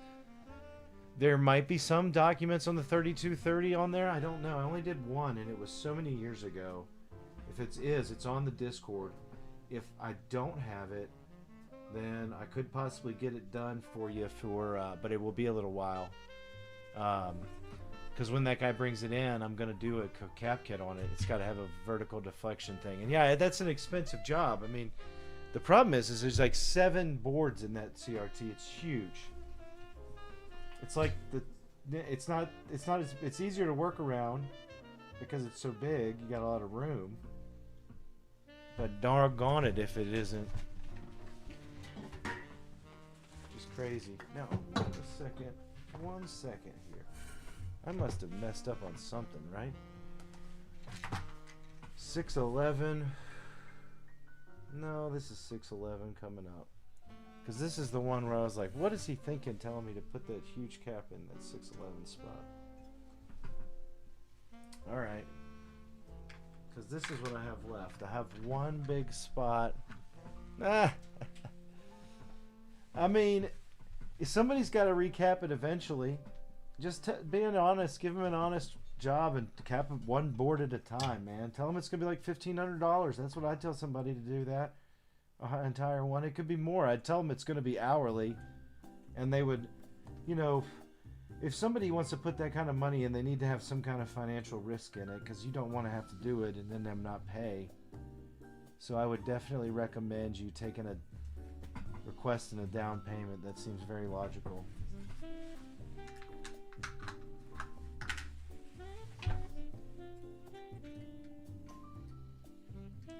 There might be some documents on the 3230 on there. I don't know. I only did one, and it was so many years ago. If it's on the Discord. If I don't have it, then I could possibly get it done for you but it will be a little while. Because when that guy brings it in, I'm going to do a cap kit on it. It's got to have a vertical deflection thing. And yeah, that's an expensive job. I mean, the problem is there's like 7 boards in that CRT. It's huge. It's like it's easier to work around because it's so big. You got a lot of room. But doggone it if it isn't. Just crazy. Now, one second here. I must have messed up on something, right? 611. No, this is 611 coming up. Because this is the one where I was like, what is he thinking telling me to put that huge cap in that 611 spot? Alright. Because this is what I have left. I have one big spot. I mean, somebody's got to recap it eventually. Just being honest, give them an honest job and cap it one board at a time, man. Tell them it's going to be like $1,500. That's what I tell somebody to do that. Entire one. It could be more. I'd tell them it's going to be hourly, and they would, you know, if somebody wants to put that kind of money in, they need to have some kind of financial risk in it, because you don't want to have to do it and then them not pay. So I would definitely recommend you taking a request and a down payment. That seems very logical.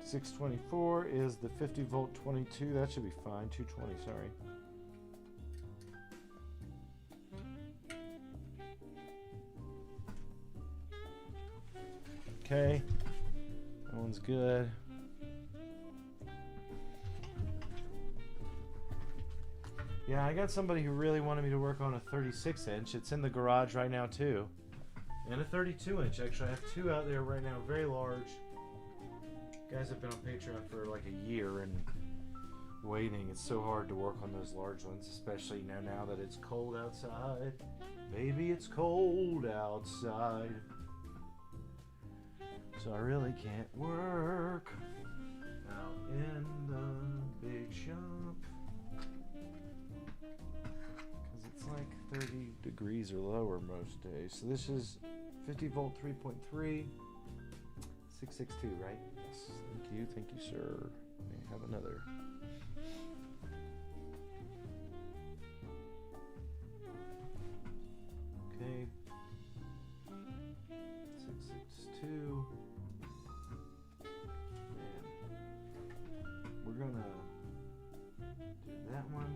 $624 is the 50 volt 22. That should be fine. 220, sorry. Okay, that one's good. Yeah, I got somebody who really wanted me to work on a 36 inch. It's in the garage right now too. And a 32 inch, actually. I have 2 out there right now, very large. Guys have been on Patreon for like a year and waiting. It's so hard to work on those large ones, especially now that it's cold outside. Baby, it's cold outside. So I really can't work out in the big shop. Because it's like 30 degrees or lower most days. So this is 50 volt 3.3. 662, right? Yes. Thank you, sir. May I have another? Okay. 662. And we're gonna do that one.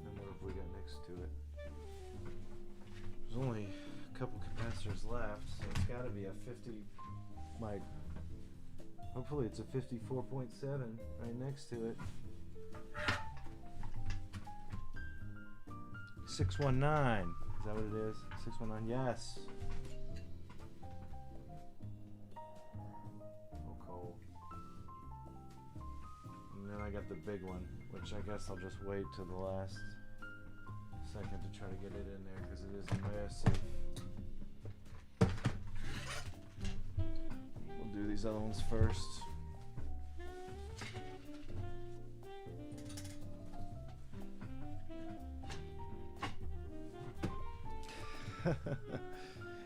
And what have we got next to it? There's only a couple capacitors left, so it's got to be a 50. Hopefully it's a 54.7 right next to it. 619. Is that what it is? 619. Yes. Oh, cold. And then I got the big one, which I guess I'll just wait till the last second to try to get it in there because it is massive. Do these other ones first.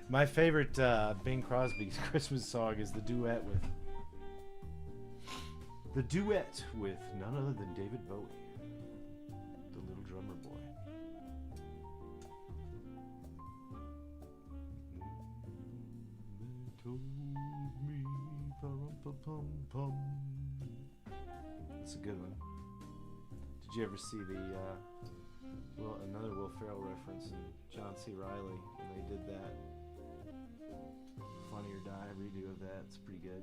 My favorite Bing Crosby's Christmas song is the duet with none other than David Bowie, the little drummer boy. That's a good one. Did you ever see another Will Ferrell reference in John C. Reilly when they did that Funny or Die redo of that? It's pretty good.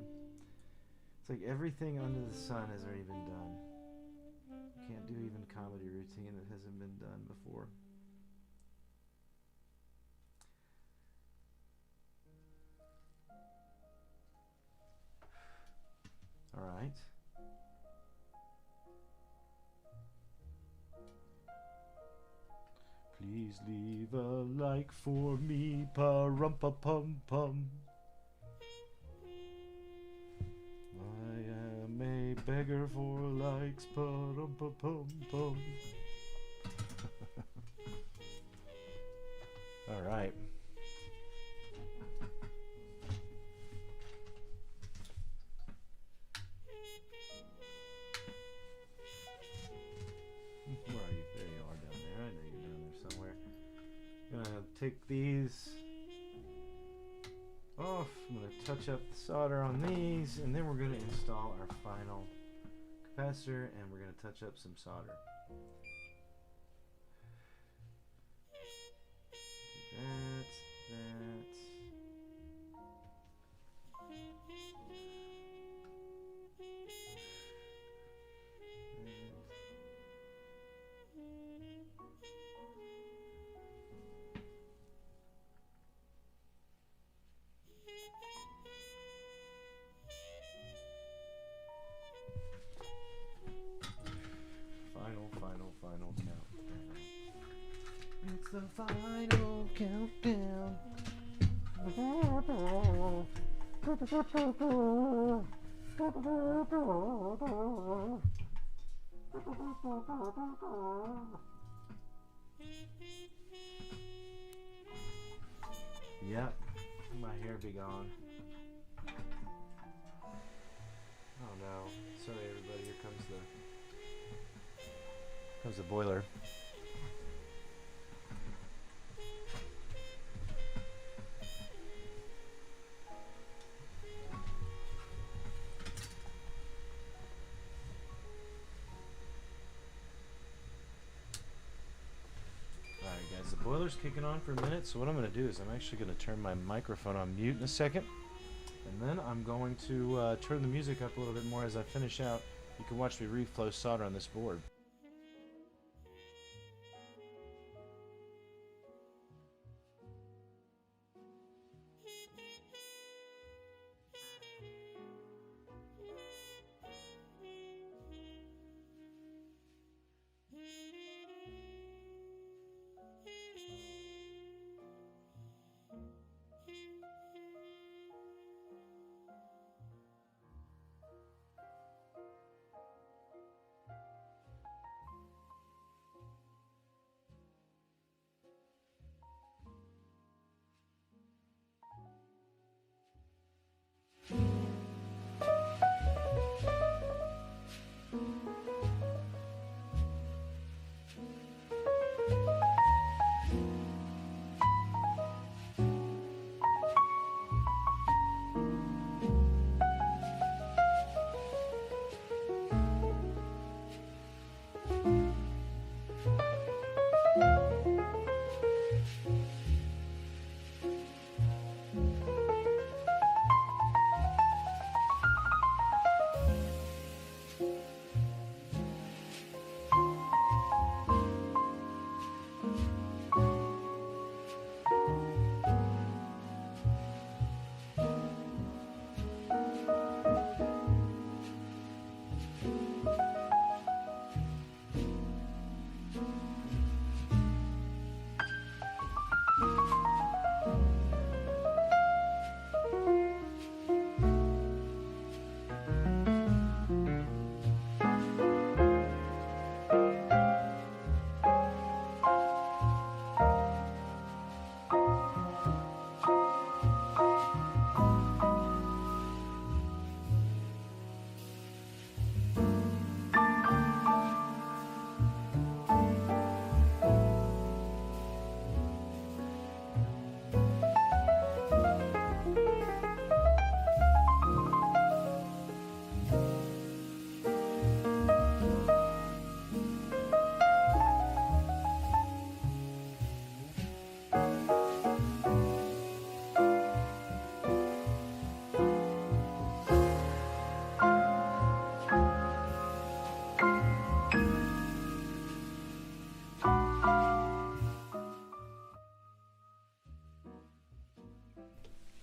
It's like everything under the sun has already been done. You can't do even comedy routine that hasn't been done before. All right. Please leave a like for me, pa-rum-pa-pum-pum. I am a beggar for likes, pa-rum-pa-pum-pum. All right. Where are you? There you are down there. I know you're down there somewhere. I'm gonna take these off. I'm gonna touch up the solder on these, and then we're gonna install our final capacitor, and we're gonna touch up some solder. That. Final countdown. It's the final countdown. Yep, my hair be gone. Oh no. Sorry everybody, here comes the boiler. Alright guys, the boiler's kicking on for a minute, so what I'm going to do is I'm actually going to turn my microphone on mute in a second, and then I'm going to turn the music up a little bit more as I finish out. You can watch me reflow solder on this board.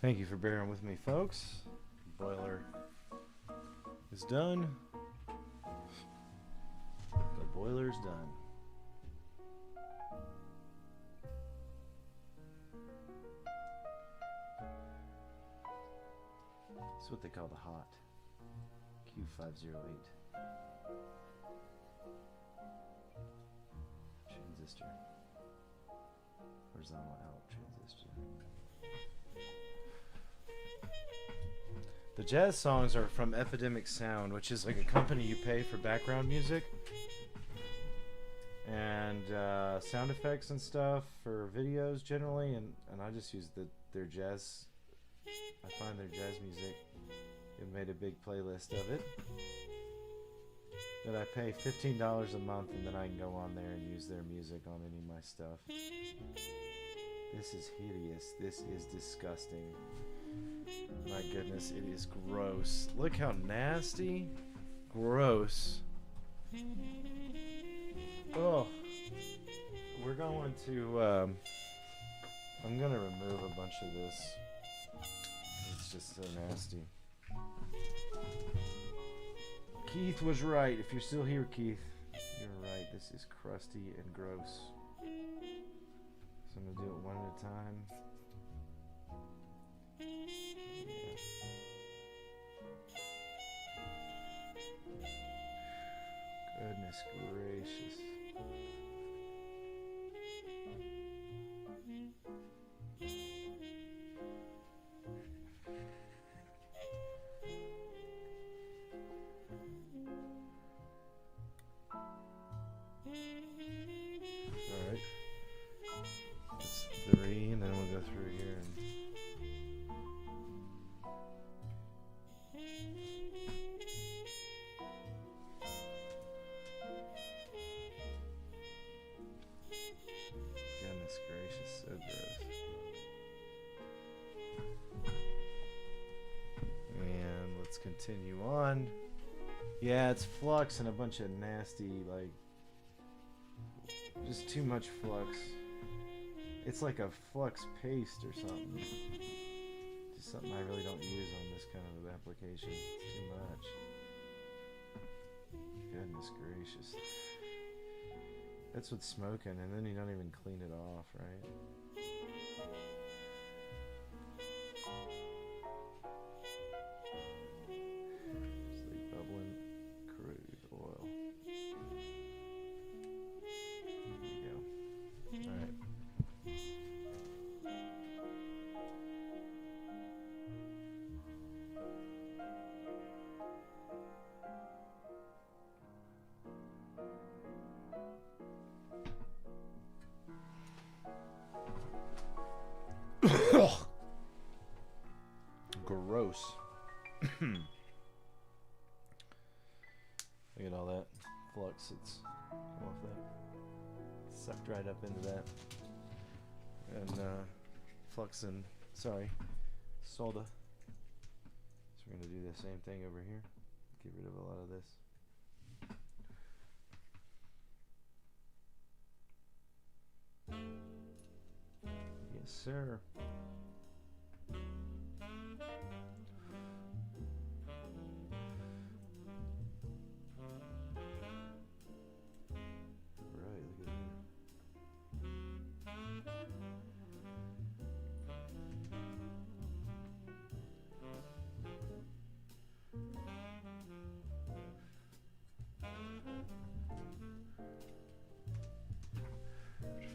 Thank you for bearing with me, folks. Boiler is done. The boiler's done. It's what they call the hot Q508 transistor. Horizontal out transistor. The jazz songs are from Epidemic Sound, which is like a company you pay for background music and sound effects and stuff for videos generally, and I just use their jazz. I find their jazz music. It made a big playlist of it. But I pay $15 a month, and then I can go on there and use their music on any of my stuff. This is hideous. This is disgusting. My goodness, it is gross. Look how nasty. Gross. Oh. We're going to, I'm going to remove a bunch of this. It's just so nasty. Keith was right. If you're still here, Keith, you're right. This is crusty and gross. So I'm going to do it one at a time. Goodness gracious. Alright. That's 3, and then we'll go through here and goodness gracious, so gross. And let's continue on. Yeah, it's flux and a bunch of nasty, like, just too much flux. It's like a flux paste or something. Just something I really don't use on this kind of application. It's too much. Goodness gracious. That's what's smoking, and then you don't even clean it off, right? It's like bubbling crude oil. There you go. Alright. Gross. Look at all that flux that's come off that. Sucked right up into that. And flux and, sorry, soda. So we're going to do the same thing over here. Get rid of a lot of this. Yes, sir.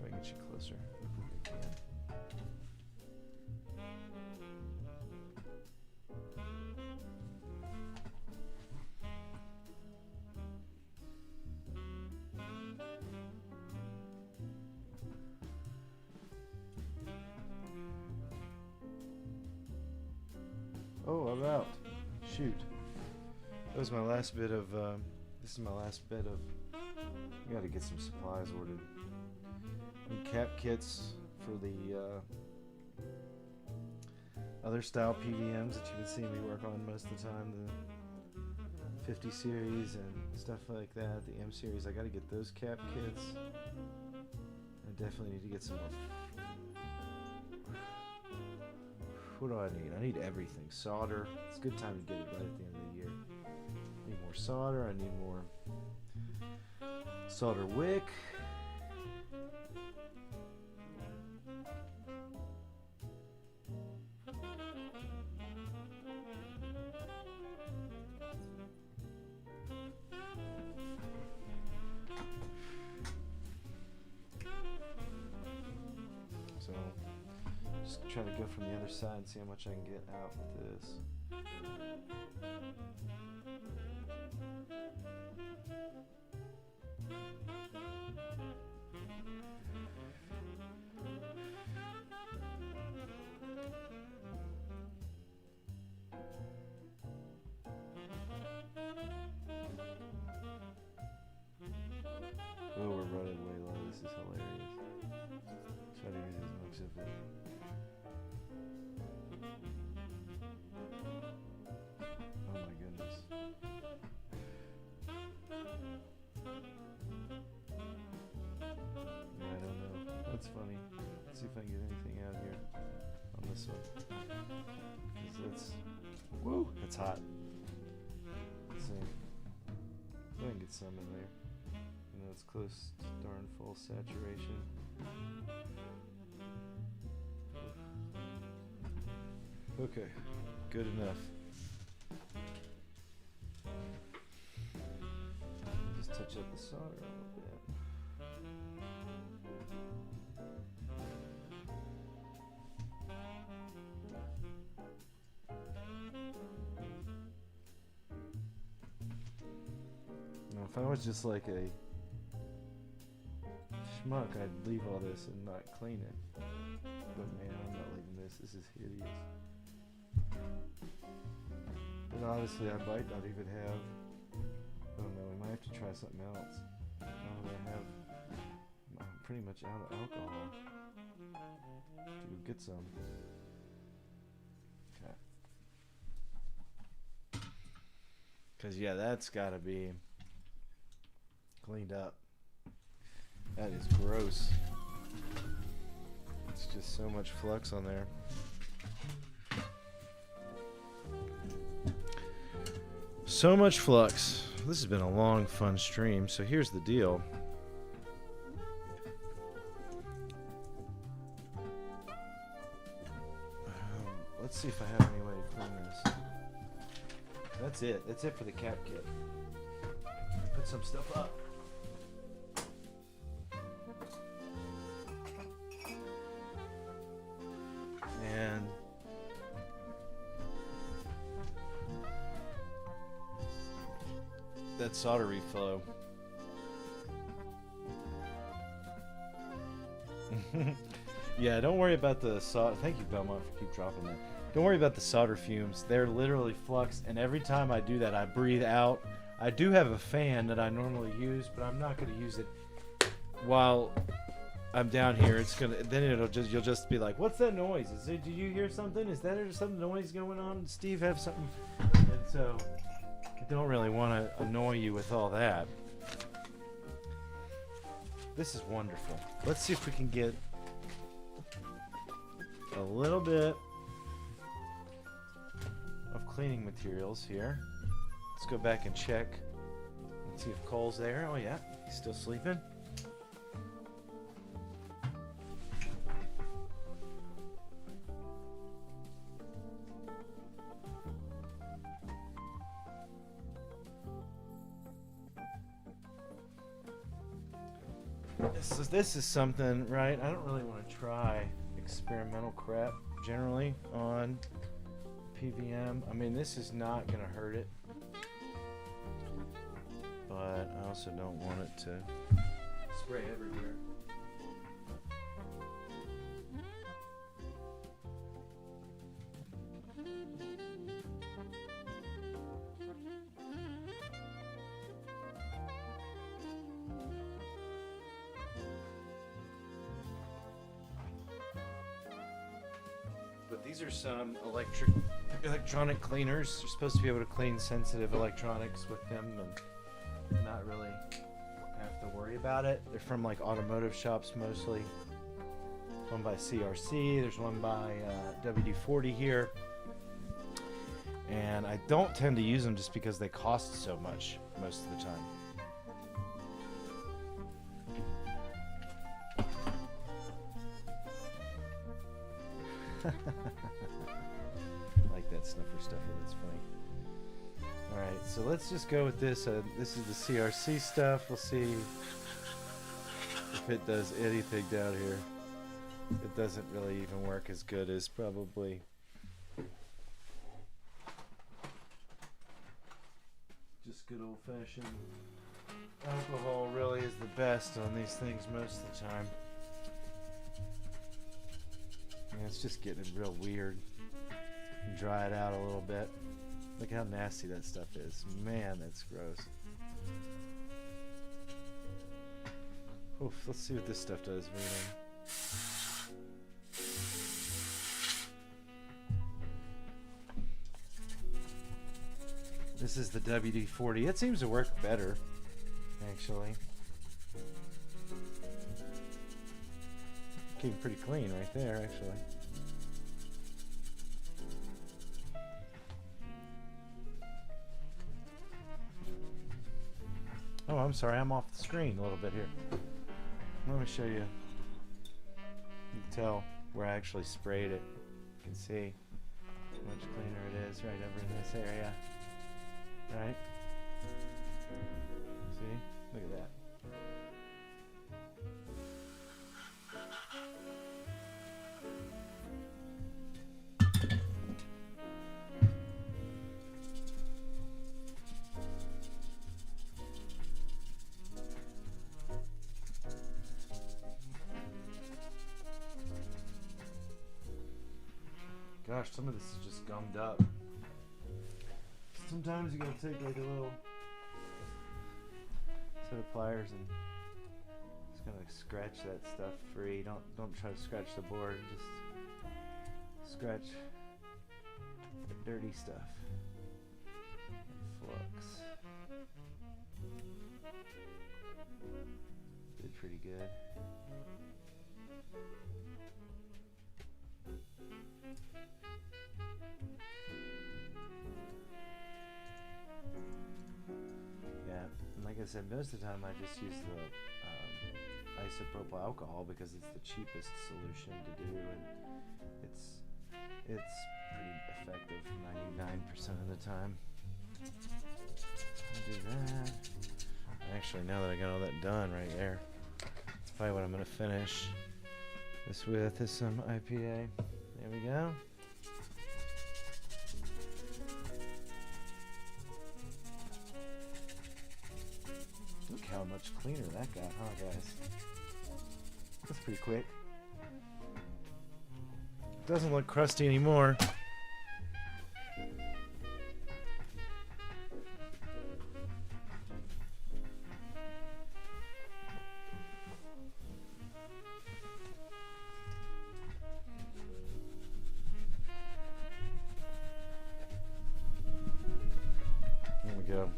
If I get you closer, if I can. Oh, I'm out. Shoot. That was my last bit of, this is my last bit of, I gotta get some supplies ordered. Need cap kits for the other style PVMs that you've been seeing me work on most of the time, the 50 series and stuff like that, the M series. I gotta get those cap kits. I definitely need to get some more. What do I need? I need everything. Solder. It's a good time to get it right at the end of the year. I need more solder. I need more solder wick. try to go from the other side and see how much I can get out with this. Oh, we're running way low. This is hilarious. Try to use as much of it. Oh my goodness. Yeah, I don't know. That's funny. Let's see if I can get anything out here on this one. Because it's, woo, it's hot. Let's see. I can get some in there. You know, it's close to darn full saturation. Okay, good enough. Just touch up the solder a little bit. Now, if I was just like a schmuck, I'd leave all this and not clean it. But man, I'm not leaving this. This is hideous. And honestly, I might not even have, I don't know, we might have to try something else. I'm pretty much out of alcohol. To get some. Okay. Because, yeah, that's got to be cleaned up. That is gross. It's just so much flux on there. So much flux. This has been a long, fun stream. So here's the deal. Let's see if I have any way to clean this. That's it. That's it for the cap kit. Put some stuff up. And that solder reflow. Yeah, don't worry about the solder. Thank you, Belmont, for keep dropping that. Don't worry about the solder fumes. They're literally flux, and every time I do that, I breathe out. I do have a fan that I normally use, but I'm not going to use it while I'm down here. It's gonna. Then you'll just be like, "What's that noise? Did you hear something? Is that some noise going on? Steve have something?" And so I don't really want to annoy you with all that. This is wonderful. Let's see if we can get a little bit of cleaning materials here. Let's go back and check. Let's see if Cole's there. Oh yeah, he's still sleeping. This is something, right? I don't really want to try experimental crap generally on PVM. I mean, this is not going to hurt it, but I also don't want it to spray everywhere. These are some electronic cleaners. You're supposed to be able to clean sensitive electronics with them and not really have to worry about it. They're from like automotive shops mostly. One by CRT. There's one by WD-40 here. And I don't tend to use them just because they cost so much most of the time. Like that snuffer stuffer, that's funny. Alright, so let's just go with this. This is the CRT stuff. We'll see if it does anything down here. it doesn't really even work as good as probably just good old-fashioned alcohol really is the best on these things most of the time. Yeah, it's just getting real weird. Dry it out a little bit. Look how nasty that stuff is. Man, that's gross. Oof, let's see what this stuff does reading. This is the WD-40. It seems to work better, actually. Came pretty clean right there, actually. Oh, I'm sorry, I'm off the screen a little bit here. Let me show you. You can tell where I actually sprayed it. You can see how much cleaner it is right over in this area. Right? See? Look at that. Gosh, some of this is just gummed up. Sometimes you gotta take like a little set of pliers and just kind of scratch that stuff free. Don't try to scratch the board. Just scratch the dirty stuff. Flux. Did pretty good. Like I said, most of the time I just use the isopropyl alcohol because it's the cheapest solution to do, and it's pretty effective 99% of the time. I'll do that. Actually, now that I got all that done right there, that's probably what I'm going to finish this with is some IPA. There we go. Look how much cleaner that got, huh, guys? That's pretty quick. Doesn't look crusty anymore. There we go.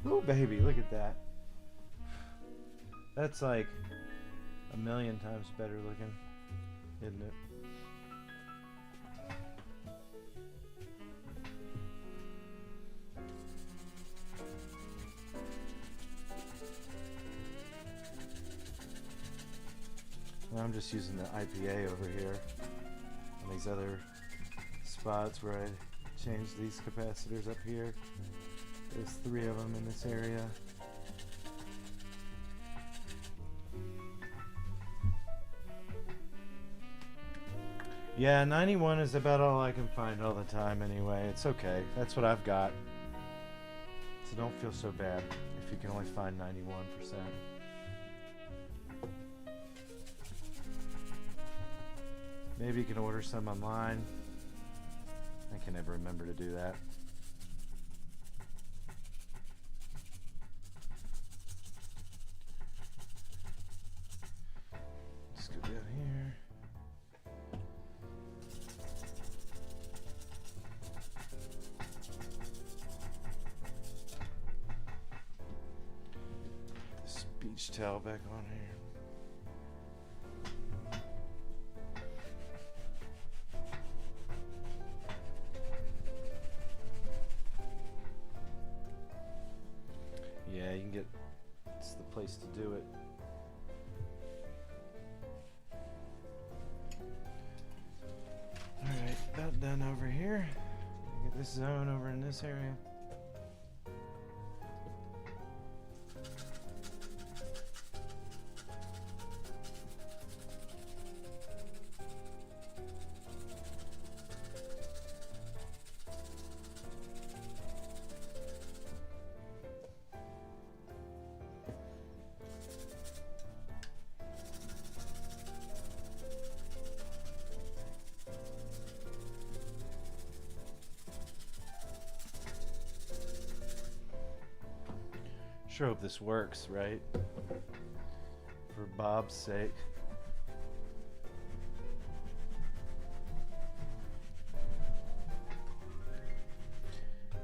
Oh baby, look at that. That's like a million times better looking, isn't it? Now I'm just using the IPA over here and these other spots where I changed these capacitors up here. There's 3 of them in this area. Yeah, 91 is about all I can find all the time anyway. It's okay. That's what I've got. So don't feel so bad if you can only find 91%. Maybe you can order some online. I can never remember to do that. Just go down here. This beach towel back on here. Yeah, you can get, it's the place to do it. Alright, about done this zone over in this area. Sure hope this works, right? For Bob's sake.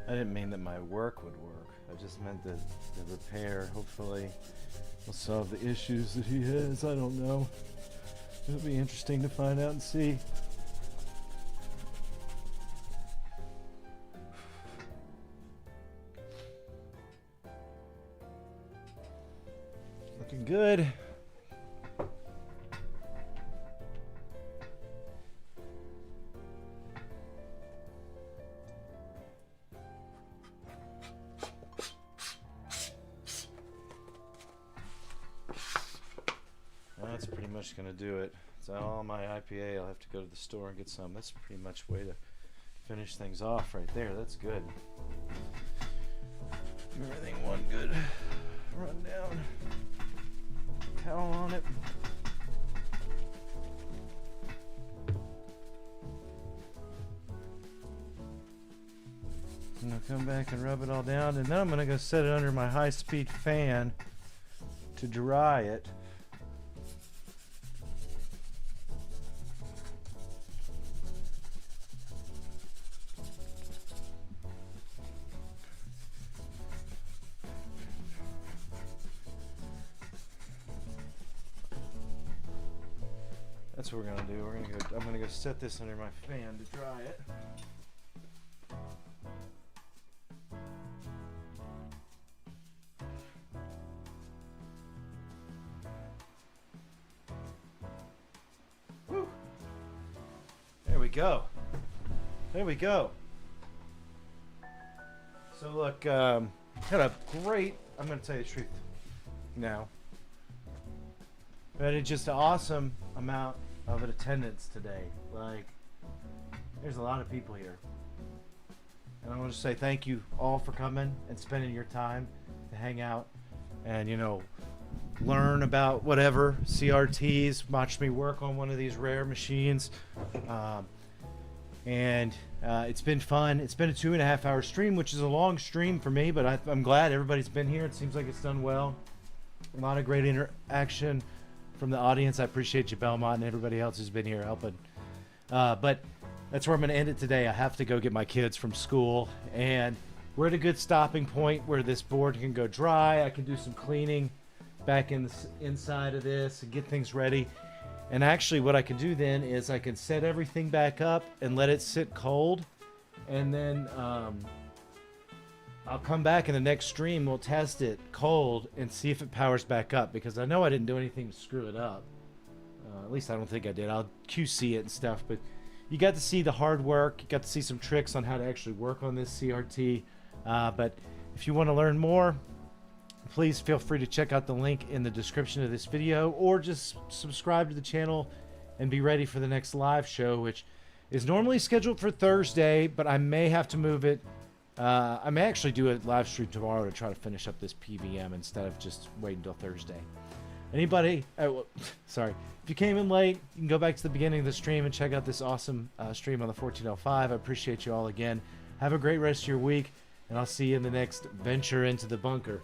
I didn't mean that my work would work. I just meant that the repair hopefully will solve the issues that he has. I don't know. It'll be interesting to find out and see. Looking good. That's pretty much going to do it. So all my IPA, I'll have to go to the store and get some. That's pretty much a way to finish things off right there. That's good. Everything one good run down. Towel on it. I'm going to come back and rub it all down, and then I'm going to go set it under my high-speed fan to dry it. That's what we're gonna do. I'm gonna go set this under my fan to dry it. Woo. There we go. There we go. So look, had a great. I'm gonna tell you the truth now. But it's just an awesome amount of an attendance today. Like, there's a lot of people here. And I want to say thank you all for coming and spending your time to hang out and, you know, learn about whatever, CRTs, watch me work on one of these rare machines. It's been fun. It's been a 2.5 hour stream, which is a long stream for me, but I'm glad everybody's been here. It seems like it's done well. A lot of great interaction from the audience. I appreciate you, Belmont, and everybody else who's been here helping. But that's where I'm going to end it today. I have to go get my kids from school, and we're at a good stopping point where this board can go dry. I can do some cleaning back in the inside of this and get things ready. And actually what I can do then is I can set everything back up and let it sit cold, and then I'll come back in the next stream. We'll test it cold and see if it powers back up, because I know I didn't do anything to screw it up. At least I don't think I did. I'll QC it and stuff, but you got to see the hard work. You got to see some tricks on how to actually work on this CRT. But if you want to learn more, please feel free to check out the link in the description of this video, or just subscribe to the channel and be ready for the next live show, which is normally scheduled for Thursday, but I may have to move it. I may actually do a live stream tomorrow to try to finish up this PVM instead of just waiting until Thursday. Anybody, sorry, if you came in late, you can go back to the beginning of the stream and check out this awesome stream on the 14L5. I appreciate you all again. Have a great rest of your week, and I'll see you in the next venture into the bunker.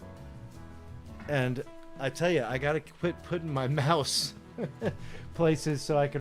And I tell you, I gotta quit putting my mouse places so I can